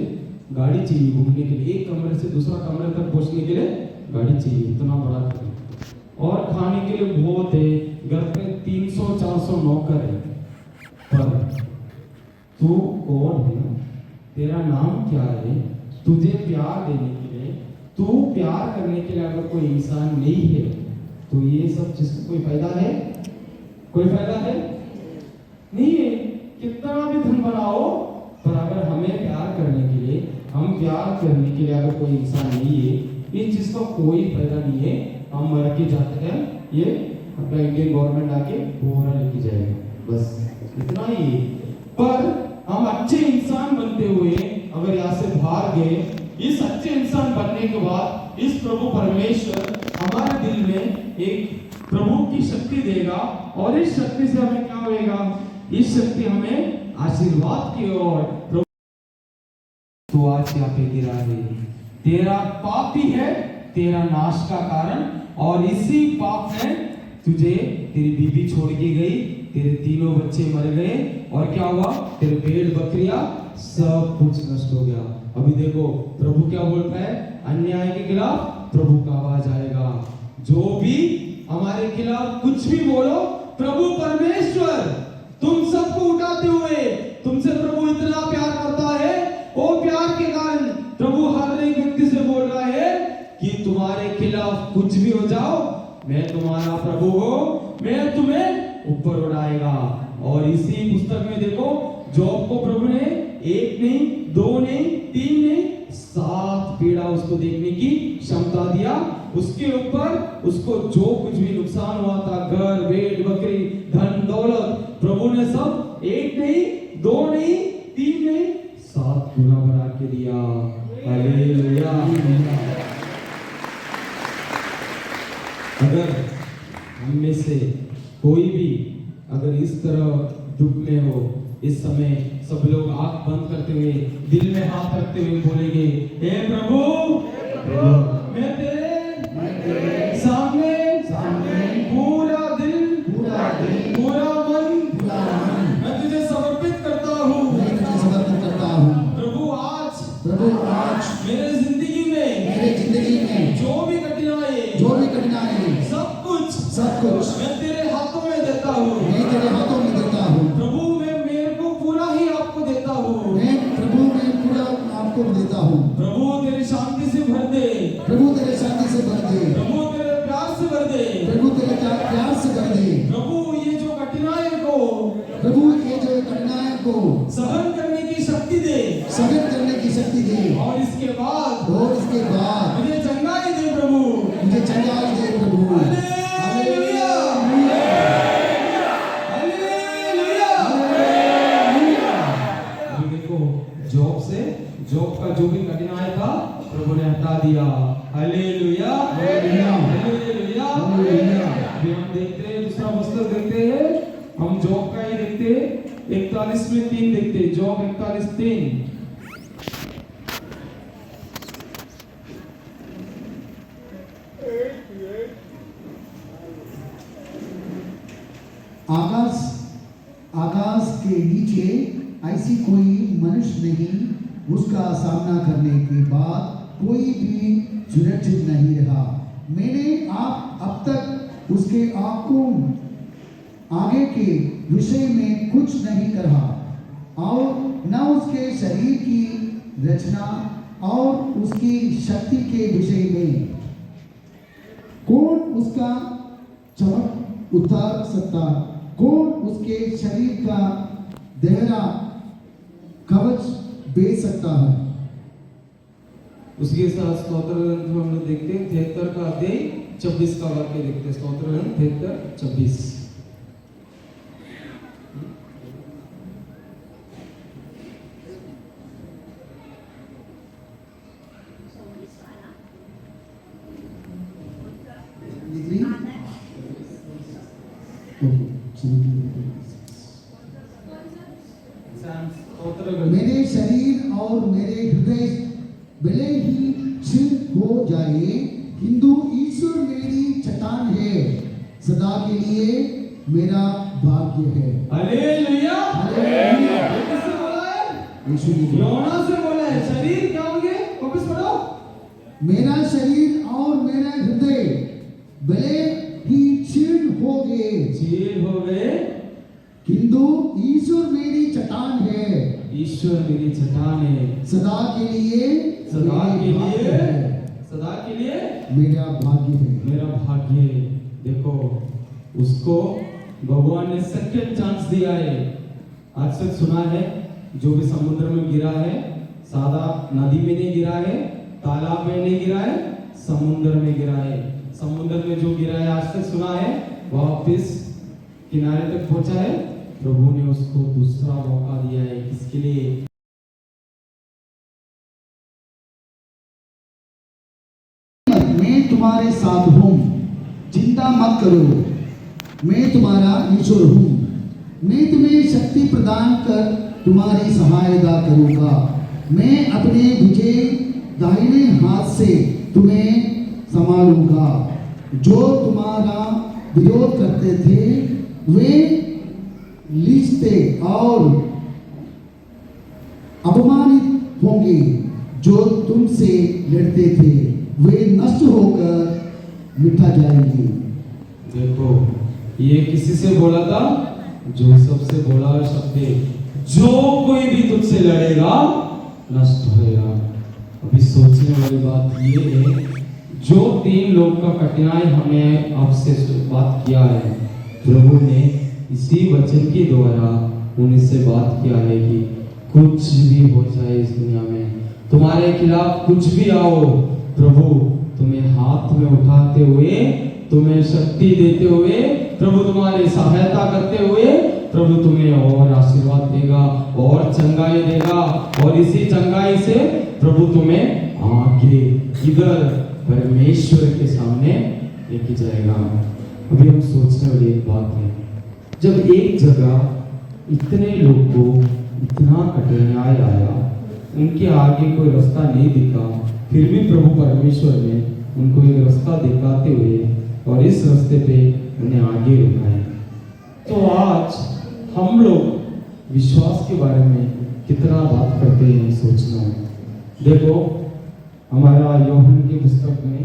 गाड़ी चाहिए घूमने के लिए, एक कमरे से दूसरा कमरे तक पहुंचने के लिए गाड़ी चाहिए, इतना बड़ा घर, और खाने के लिए बहुत है, घर पे 300-400 नौकर है। पर तू कौन है, तेरा नाम क्या है, तुझे प्यार देने के लिए, तू प्यार करने के लिए अगर कोई इंसान नहीं है तो ये सब चीज का कोई फायदा है? कोई फायदा है नहीं है। कितना भी धन बनाओ, पर अगर हमें प्यार करने के लिए, हम प्यार करने के लिए अगर कोई इंसान नहीं है, इस चीज का कोई फायदा नहीं है। हम मर के जाते हैं, ये अपना इंडियन गवर्नमेंट आके पूरा लेके जाएगा, बस इतना ही है। पर हम अच्छे इंसान बनते हुए अगर यहाँ से बाहर गए, इस अच्छे इंसान बनने के बाद इस प्रभु परमेश्वर हमारे दिल में एक प्रभु की शक्ति देगा, और इस शक्ति से हमें क्या होएगा, इस शक्ति हमें आशीर्वाद की ओर प्रभु। तो आज यहाँ पे गिरा है, तेरा पाप ही है तेरा नाश का कारण, और इसी पाप ने तुझे, तेरी बीबी छोड़ के गई, तेरे 3 बच्चे मर गए, और क्या हुआ, तेरे भेड़ बकरियां सब कुछ नष्ट हो गया। अभी देखो प्रभु क्या बोलता है, अन्याय के खिलाफ प्रभु का आवाज आएगा। जो भी हमारे खिलाफ कुछ भी बोलो, प्रभु परमेश्वर तुम सबको उठाते हुए, तुमसे प्रभु इतना प्यार करता है, वो प्यार के कारण प्रभु हर एक व्यक्ति से बोल रहा है कि तुम्हारे खिलाफ कुछ भी हो जाओ, मैं तुम्हारा प्रभु हूँ, मैं तुम्हें ऊपर उड़ाएगा। और इसी पुस्तक में देखो, जॉब को प्रभु ने 1 नहीं 2 नहीं 3 नहीं 7 पीड़ा उसको देखने की क्षमता दिया। उसके ऊपर उसको जो कुछ भी नुकसान हुआ था, घर भेड़ बकरी धन दौलत, प्रभु ने सब 1 नहीं 2 नहीं 3 नहीं 7 गुना बढ़ा के दिया। हालेलुया। अगर हम में से कोई भी अगर इस तरह दुख में हो, इस समय सब लोग आंख बंद करते हुए, दिल में हाथ रखते हुए बोलेंगे, हे प्रभु मैं तेरे सामने पूरा दिल पूरा मन मैं तुझे समर्पित करता हूँ। प्रभु आज मेरे जिंदगी में जो भी कठिनाई सब कुछ मैं तेरे हाथों में देता हूँ। प्रभु मैं मेरे को पूरा ही आपको देता हूँ। प्रभु तेरी शांति से भर दे, प्रभु तेरे प्यार से भर दे, प्रभु ये जो कठिनाई को सहन करने की शक्ति दे, और इसके बाद मुझे चंगाई दे प्रभु। Hallelujah hallelujah. देखो जॉब से हालेलुया हालेलुया। हालेलुया। हालेलुया। अभी हम देखते हैं दूसरा पुस्तक देखते हैं, हम जॉब का ही देखते हैं, 41 में 3 देखते हैं, जॉब 41:3। आकाश के नीचे ऐसी कोई मनुष्य नहीं, उसका सामना करने के बाद कोई भी सुरक्षित नहीं रहा। मैंने अब तक उसके आगे के विषय में कुछ नहीं कहा, और न उसके शरीर की रचना और उसकी शक्ति के विषय में। कौन उसका चमक उतार सकता, कौन उसके शरीर का गहरा कवच बेच सकता है। उसके साथ स्तोत्र ग्रंथ में हम लोग देखते हैं 73 का अध्याय 26 का वाक्य देखते हैं, स्तोत्र ग्रंथ 73:26। मेरे शरीर और मेरे हृदय भले ही क्षीण हो जाए, किंतु ईश्वर मेरी चट्टान है, सदा के लिए मेरा भाग्य है। Hallelujah hallelujah. किससे बोला है? यीशु ने यूहन्ना से बोला है। शरीर क्या होंगे? वापस पढ़ो। मेरा शरीर और मेरा हृदय भले ही क्षीण हो गए, चीर हो गए, किंतु ईश्वर मेरी चट्टान है, ईश्वर मेरी चट्टान है, सदा के लिए सदा के मेरा भाग्य लिए, है। सदा के लिए मेरा भाग्य है। मेरा भाग्य है। देखो, उसको भगवान ने सेकंड चांस दिया है। आज तक सुना है, जो भी समुद्र में गिरा है, सादा नदी में नहीं गिरा है, तालाब में नहीं गिरा है, समुद्र में गिरा है। समुद्र में जो गिरा है, आज तक सुना है, वापस किनारे तक पहुंचा है। प्रभु ने उसको दूसरा मौका दिया है। किसके लिए? मैं तुम्हारे साथ हूँ, चिंता मत करो, मैं तुम्हारा ईश्वर हूँ। मैं तुम्हें शक्ति प्रदान कर तुम्हारी सहायता करूँगा। मैं अपने भुजे दाहिने हाथ से तुम्हें संभालूंगा। जो तुम्हारा विरोध करते थे वे लिचते और अपमानित होंगे, जो तुमसे लड़ते थे वे नष्ट होकर मिटा जाएंगे। देखो, ये किसी से बोला था? जो सबसे बोला शब्द है, जो कोई भी तुझसे लड़ेगा नष्ट होएगा। अभी सोचने वाली बात ये है, जो 3 लोग का कठिनाई हमें आपसे बात किया है, प्रभु ने इसी वचन के द्वारा उनसे बात किया है कि कुछ भी हो जाए इस दुनिया में, तुम्हारे खिलाफ कुछ भी आओ, प्रभु तुम्हें हाथ में उठाते हुए, तुम्हें शक्ति देते हुए, प्रभु तुम्हारी सहायता करते हुए, प्रभु तुम्हें और आशीर्वाद देगा और चंगाई देगा, और इसी चंगाई से प्रभु तुम्हें आगे इधर परमेश्वर के सामने लेके जाएगा। अभी हम सोचने वाली एक बात है, जब एक जगह इतने लोग को इतना कठिनाई आया, उनके आगे कोई रास्ता नहीं दिखा, फिर भी प्रभु परमेश्वर ने उनको एक रास्ता दिखाते हुए और इस रास्ते पे उन्हें आगे रुकाया। तो आज हम लोग विश्वास के बारे में कितना बात करते हैं, सोचना है। देखो, हमारा यूहन्ना की पुस्तक में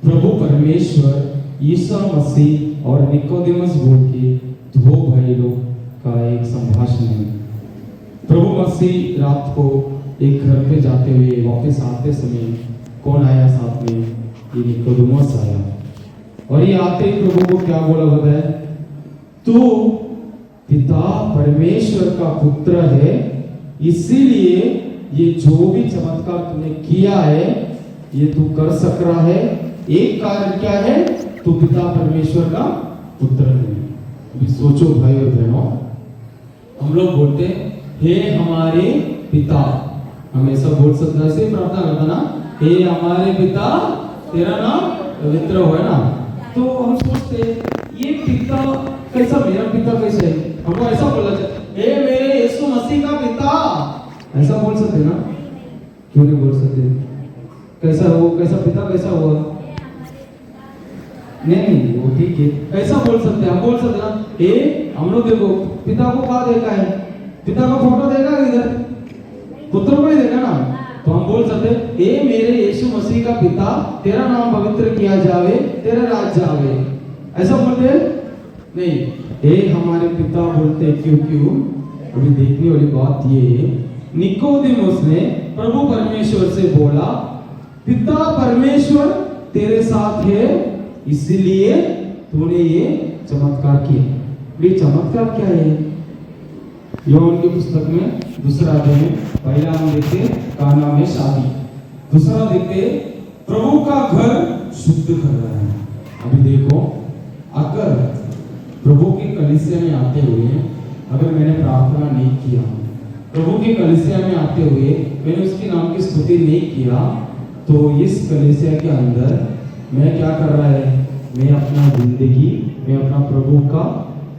प्रभु परमेश्वर यीशु मसीह और निकोदेमस बोल के 2 भाई लोग का एक संभाषण है। प्रभु मसीह रात को एक घर पे जाते हुए वापस आते समय कौन आया साथ में? ये निकोदेमस आया, और ये आते ही प्रभु को क्या बोला बताया? तू पिता परमेश्वर का पुत्र है, इसीलिए ये जो भी चमत्कार तूने किया है ये तू कर सक रहा है। एक कारण क्या है? तू पिता परमेश्वर का पुत्र है। अभी सोचो भाई और बहनों, हम लोग बोलते हे हमारे पिता, हमेशा बोल सकता है, प्रार्थना करता ना, हे हमारे पिता तेरा नाम पवित्र हो, है ना। तो हम सोचते ये पिता कैसा, मेरा पिता कैसा है, हमको ऐसा बोलना चाहिए, हे मेरे यीशु मसीह का पिता, ऐसा बोल सकते ना? क्यों नहीं बोल सकते? कैसा हो, कैसा पिता कैसा हुआ? नहीं वो ठीक है, कैसा बोल सकते, हम बोल सकते ना, हे हम लोग देखो पिता को कहाँ देखा है, पिता का फोटो देखा इधर, पुत्र को ही देखा ना, तो हम बोल सकते हे मेरे यीशु मसीह का पिता, तेरा नाम पवित्र किया जावे, तेरा राज जावे, ऐसा बोलते नहीं, हे हमारे पिता बोलते। क्यों? अभी देखने वाली बात ये है, निकोदेमुस ने प्रभु परमेश्वर से बोला, पिता परमेश्वर तेरे साथ है, इसलिए तूने ये चमत्कार किया। ये चमत्कार क्या है? योहन की पुस्तक में दूसरा अध्याय में पहला हम देखते काना में शादी, दूसरा देखते प्रभु का घर शुद्ध कर रहा है। अभी देखो, अगर प्रभु के कलीसिया में आते हुए अगर मैंने प्रार्थना नहीं किया, प्रभु के कलीसिया में आते हुए मैंने उसके नाम की स्तुति नहीं किया, तो इस कलीसिया के अंदर मैं क्या कर रहा है, मैं अपना जिंदगी मैं अपना प्रभु का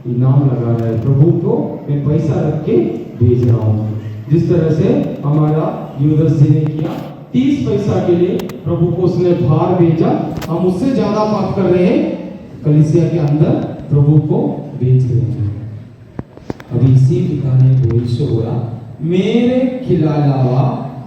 इनाम लगा रहा है, प्रभु को मैं पैसा रख के भेज रहा हूँ। जिस तरह से हमारा यूदस जी ने किया, 30 पैसा के लिए प्रभु को उसने बाहर भेजा, हम उससे ज्यादा पाप कर रहे हैं, कलीसिया के अंदर प्रभु को भेज रहे हैं। अभी इसी पिता ने भविष्य बोला, मेरे खिलावा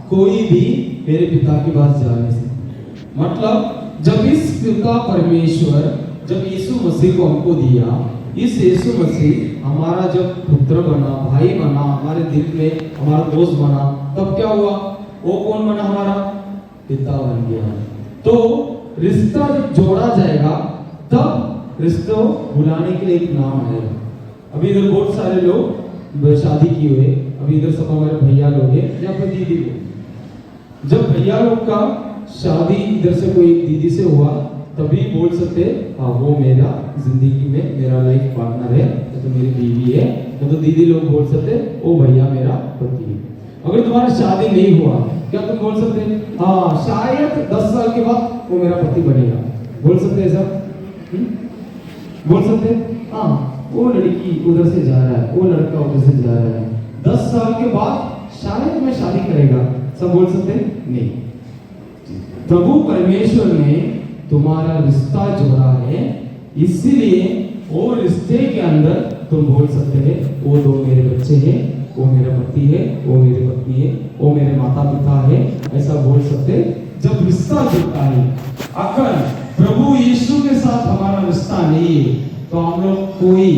कोई भी मेरे पिता के पास जा नहीं सकता। मतलब जब इस पिता परमेश्वर जब यीशु मसीह को हमको दिया, इस यीशु मसीह हमारा जब पुत्र बना, भाई बना, हमारे दिल में हमारा दोस्त बना, तब क्या हुआ, वो कौन बना, हमारा पिता बन गया। तो रिश्ता जब जोड़ा जाएगा तब रिश्ते बुलाने के लिए एक नाम आएगा। अभी इधर बहुत सारे लोग शादी किए हुए, अभी इधर सब हमारे भैया लोग हैं या फिर दीदी लोग, जब भैया लोग का शादी इधर से कोई दीदी से हुआ, तभी बोल सकते हाँ वो मेरा जिंदगी में मेरा लाइफ पार्टनर है, तो मेरी बीवी है, तो दीदी लोग बोल सकते ओ भैया मेरा पति है। अगर तुम्हारा शादी नहीं हुआ, क्या तुम बोल सकते हाँ शायद 10 साल के बाद वो मेरा पति बनेगा, बोल सकते ऐसा? बोल सकते हाँ वो लड़की उधर से जा रहा है, वो लड़का उधर से जा रहा है, 10 साल के बाद शायद मैं शादी करेगा, सब बोल सकते नहीं। प्रभु परमेश्वर ने तुम्हारा रिश्ता जोड़ा है, इसीलिए वो रिश्ते के अंदर तुम बोल सकते हैं वो दो मेरे बच्चे हैं, वो मेरा पति है, वो मेरी पत्नी है, वो मेरे माता पिता है, ऐसा बोल सकते जब रिश्ता जुड़ता है। अगर प्रभु यीशु के साथ हमारा रिश्ता नहीं है तो हम लोग कोई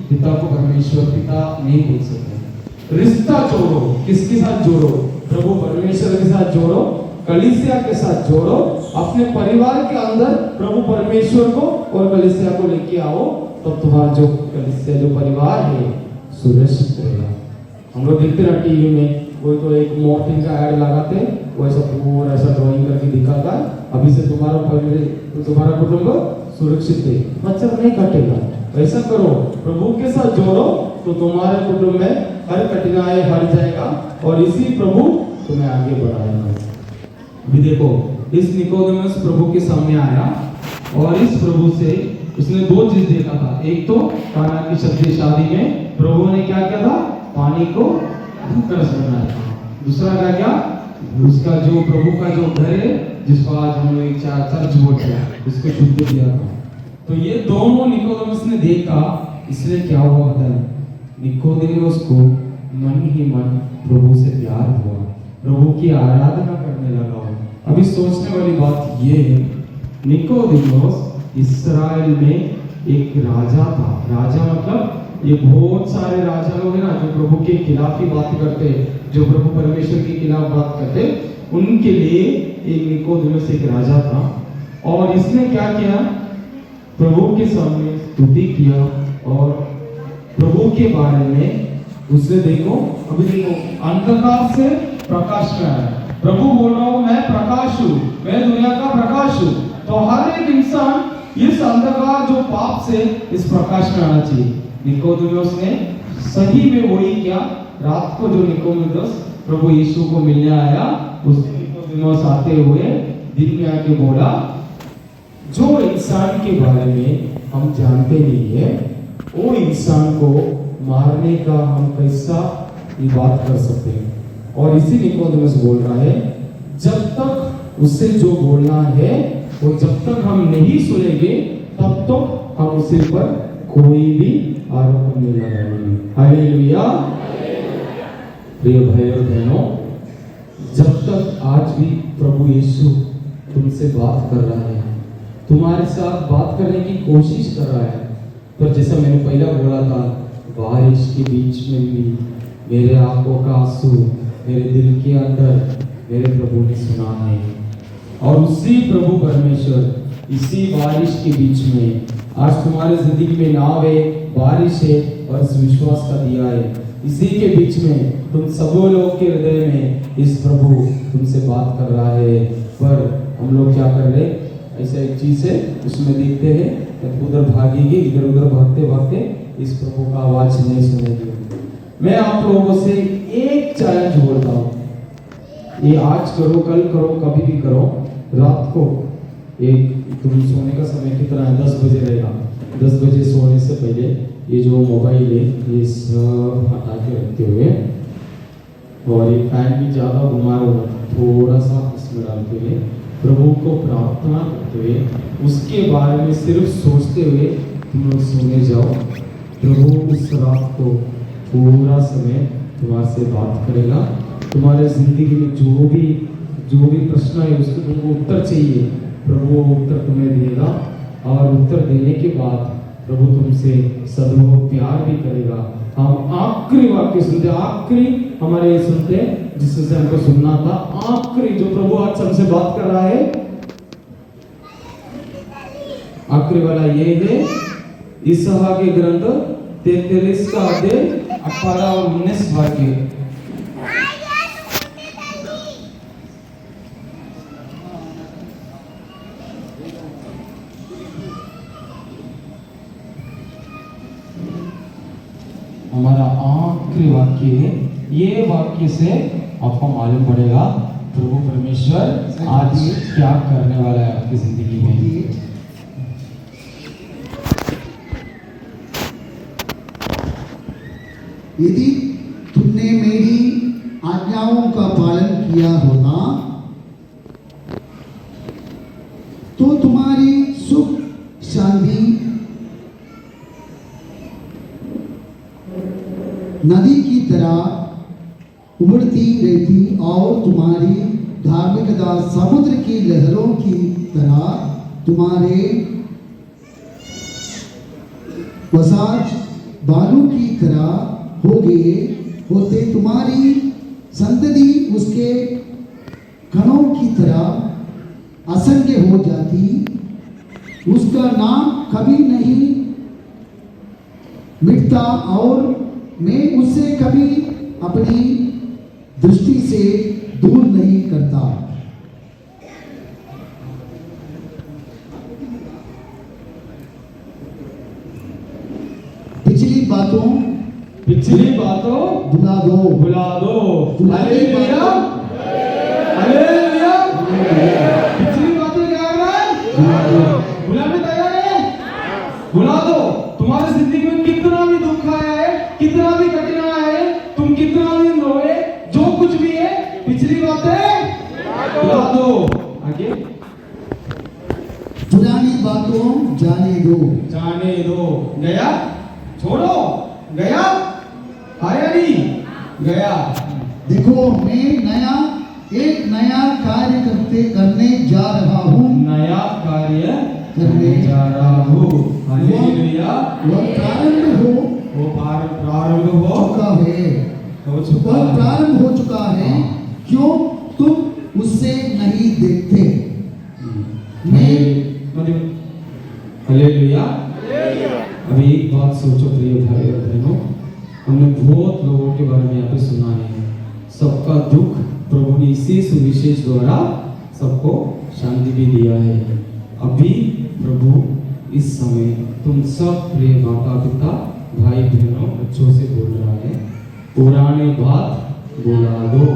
पिता को परमेश्वर पिता नहीं बोल सकते। रिश्ता जोड़ो, किसके साथ जोड़ो? प्रभु परमेश्वर के साथ जोड़ो, कलीसिया के साथ जोड़ो, अपने परिवार के अंदर प्रभु परमेश्वर को और कलीसिया को लेके आओ, तब तुम्हारा जो कलीसिया जो परिवार है सुरक्षित रहेगा। हम लोग देखते ना टीवी में कोई तो एक मॉर्टिन का ऐड लगाते, वो ऐसा पूरा ऐसा ड्राइंग करके दिखाता है, अभी से तुम्हारा कुटुंब सुरक्षित है, मच्छर नहीं काटेगा। ऐसा करो, प्रभु के साथ जोड़ो, तो तुम्हारे कुटुंब में हर कठिनाई हट जाएगा और इसी प्रभु तुम्हें आगे बढ़ाएगा। अभी देखो, इस निकोदेमुस प्रभु के सामने आया और इस प्रभु से उसने दो चीज देखा था। एक तो काना की शादी में प्रभु ने क्या किया था, पानी को रस बनाया था। दूसरा क्या, उसका जो प्रभु का जो घर है जिसको आज हम लोग चर्च बोलते हैं, उसको शुद्ध किया था। तो ये दोनों निकोदेमुस ने देखा, इसलिए क्या हुआ पता है, निकोदेमुस को मन ही मन प्रभु से प्यार हुआ, प्रभु की आराधना करने लगा। अभी सोचने वाली बात ये है, निकोदेमुस इस्राएल में एक राजा था। राजा मतलब ये बहुत सारे राजा लोग हैं ना जो प्रभु के खिलाफ ही बात करते हैं, जो प्रभु परमेश्वर के खिलाफ बात करते, उनके लिए एक निकोदेमुस एक राजा था। और इसने क्या किया, प्रभु के सामने स्तुति किया और प्रभु के बारे में उससे देखो, अभी देखो, अंधकार से प्रकाश में आया। प्रभु बोल रहा हूं मैं प्रकाश हूं, मैं दुनिया का प्रकाश हूं। तो हर एक इंसान इस अंधकार जो पाप से इस प्रकाश में आना चाहिए। निकोदेमुस ने सही में वही किया। रात को जो निकोदेमुस प्रभु यीशु को मिलने आया, उस निकोदेमुस आते हुए दिल में आके बोला, जो इंसान के बारे में हम जानते नहीं है, वो इंसान को मारने का हम कैसा ये बात कर सकते हैं। और इसी निकोदेमस बोल रहा है, जब तक उससे जो बोलना है वो जब तक हम नहीं सुनेंगे तब तक हम उसे पर कोई भी आरोप नहीं लगाएंगे। हालेलुया। प्रिय भाई और बहनों, जब तक आज भी प्रभु यीशु तुमसे बात कर रहा है, तुम्हारे साथ बात करने की कोशिश कर रहा है, पर जैसा मैंने पहला बोला था, बारिश के बीच में भी मेरे आंखों का आंसू मेरे दिल के अंदर मेरे प्रभु ने सुना है। और उसी प्रभु परमेश्वर इसी बारिश के बीच में आज तुम्हारे जिंदगी में नाव है, बारिश है और इस विश्वास का दिया है। इसी के बीच में तुम सबों लोग के हृदय में इस प्रभु तुमसे बात कर रहा है, पर हम लोग क्या कर रहे? ऐसा एक चीज है, उसमें देखते हैं उधर भागेंगे, इधर उधर भागते भागते इस प्रभु का आवाज नहीं सुनेंगे। मैं आप लोगों से एक चैलेंज बोलता हूँ, ये आज करो, कल करो, कभी भी करो, रात को एक तुम सोने का समय कितना है? 10 बजे रहेगा। 10 बजे सोने से पहले ये जो मोबाइल है ये सब हटा के रखते हुए, और ये फैन भी ज़्यादा घुमा रहा थोड़ा सा इसमें डालते हुए, प्रभु को प्रार्थना करते हुए, उसके बारे में सिर्फ सोचते हुए तुम लोग सोने जाओ। प्रभु उस रात को पूरा समय तुम्हारे से बात करेगा। तुम्हारे जिंदगी में जो भी प्रश्न है उसको तुमको उत्तर चाहिए, प्रभु वो उत्तर तुम्हें देगा। और उत्तर देने के बाद प्रभु तुमसे सदैव प्यार भी करेगा। हम आखिरी वाक्य सुनते, आखिरी हमारे ये सुनते जिससे हमको सुनना था, आखिरी जो प्रभु आज हमसे बात कर रहा है, आखिरी वाला ये है यशायाह के ग्रंथ 43 का अध्याय 18 और 19 वाक्य। हमारा आखिरी वाक्य है, ये वाक्य से आपको मालूम पड़ेगा प्रभु परमेश्वर आज क्या करने वाला है आपकी जिंदगी में। यदि तुमने मेरी आज्ञाओं का पालन किया होता तो तुम्हारी सुख शांति नदी की तरह उभरती रहती और तुम्हारी धार्मिकता समुद्र की लहरों की तरह तुम्हारे वसाज बालू की तरह हो गए होते। तुम्हारी संतति उसके कणों की तरह असंख्य हो जाती, उसका नाम कभी नहीं मिटता और मैं उसे कभी अपनी दृष्टि से दूर नहीं करता। पिछली बातों भुला दो। Hallelujah, hallelujah. पिछली बातें क्या कर रहा है? भुलाने तैयार है? भुला दो। तुम्हारी जिंदगी में कितना भी दुख आया है, कितना भी कठिनाई आया है, तुम कितना भी रोए, जो कुछ भी है, पिछली बातें भुला दो। आगे, पुरानी बातों जाने दो। गया, छोड़ो, गया, आया नहीं, गया। देखो मैं एक नया कार्य करने जा रहा हूँ। नया कार्य करने जा रहा हूँ। हालेलुया। वह प्रारंभ हो चुका है, क्यों तुम उससे नहीं देखते? हालेलुया। अभी एक बात सोचो प्रिय भाई और बहनों, हमने बहुत लोगों के बारे में यहाँ पे सुना है, सबका दुख प्रभु ने इसी सुविशेष द्वारा सबको शांति भी दिया है। अभी प्रभु इस समय तुम सब प्रिय माता पिता भाई बहनों बच्चों से बोल रहा है, पुराने बात भुला दो,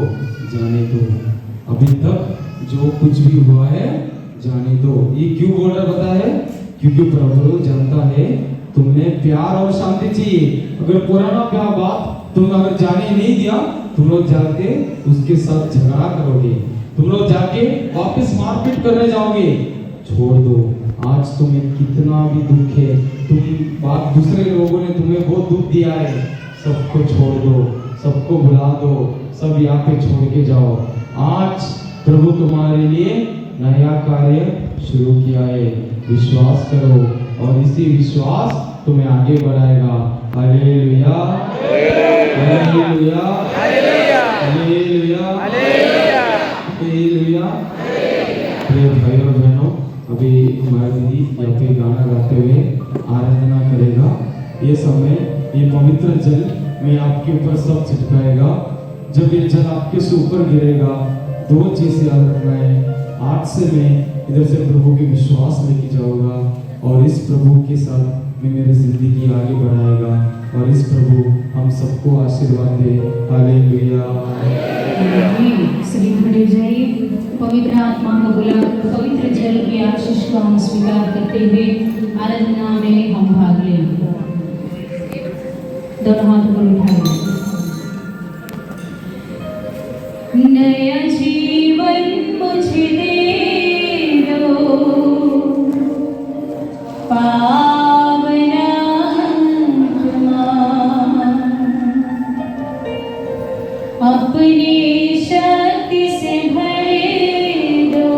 जाने दो। अभी तक जो कुछ भी हुआ है जाने दो। ये क्यों बोल रहा पता है? क्योंकि प्रभु जानता है तुम्हें प्यार और शांति चाहिए। अगर पुराना प्यार बात तुम अगर जाने नहीं दिया, तुम लोग जाके उसके साथ झगड़ा करोगे, तुम लोग जाके वापस मारपीट करने जाओगे। छोड़ दो। आज तुम्हें कितना भी दुख है, तुम बात दूसरे लोगों ने तुम्हें बहुत दुख दिया है, सबको छोड़ दो, सबको बुला दो, सब यहाँ पे छोड़ के जाओ। आज प्रभु तुम्हारे लिए नया कार्य शुरू किया है, विश्वास करो और इसी विश्वास तुम्हें आगे बढ़ाएगा। Hallelujah, hallelujah, hallelujah, hallelujah, hallelujah. प्रिय भाई और बहनों, अभी हमारी दीदी यहाँ पे गाना गाते हुए आराधना करेगा। ये समय, ये पवित्र जल में आपके ऊपर सब छिटकाएगा। जब ये जल आपके से ऊपर गिरेगा, दो चीजें याद रखना है। आज से मैं इधर से प्रभु के विश्वास लेके जाऊंगा और इस प्रभु के साथ मैं मेरी जिंदगी आगे बढ़ाएगा और इस प्रभु हम सबको आशीर्वाद दे। हालेलुया। सभी खड़े जाइए। पवित्र आत्मा का बुलाकर पवित्र जल के आशीष को हम स्वीकार करते हुए आराधना में हम भाग लेंगे। दोनों हाथों को उठाइए। नया जीवन मुझे दे दो, पावना आत्मा अपनी शक्ति से भर दो।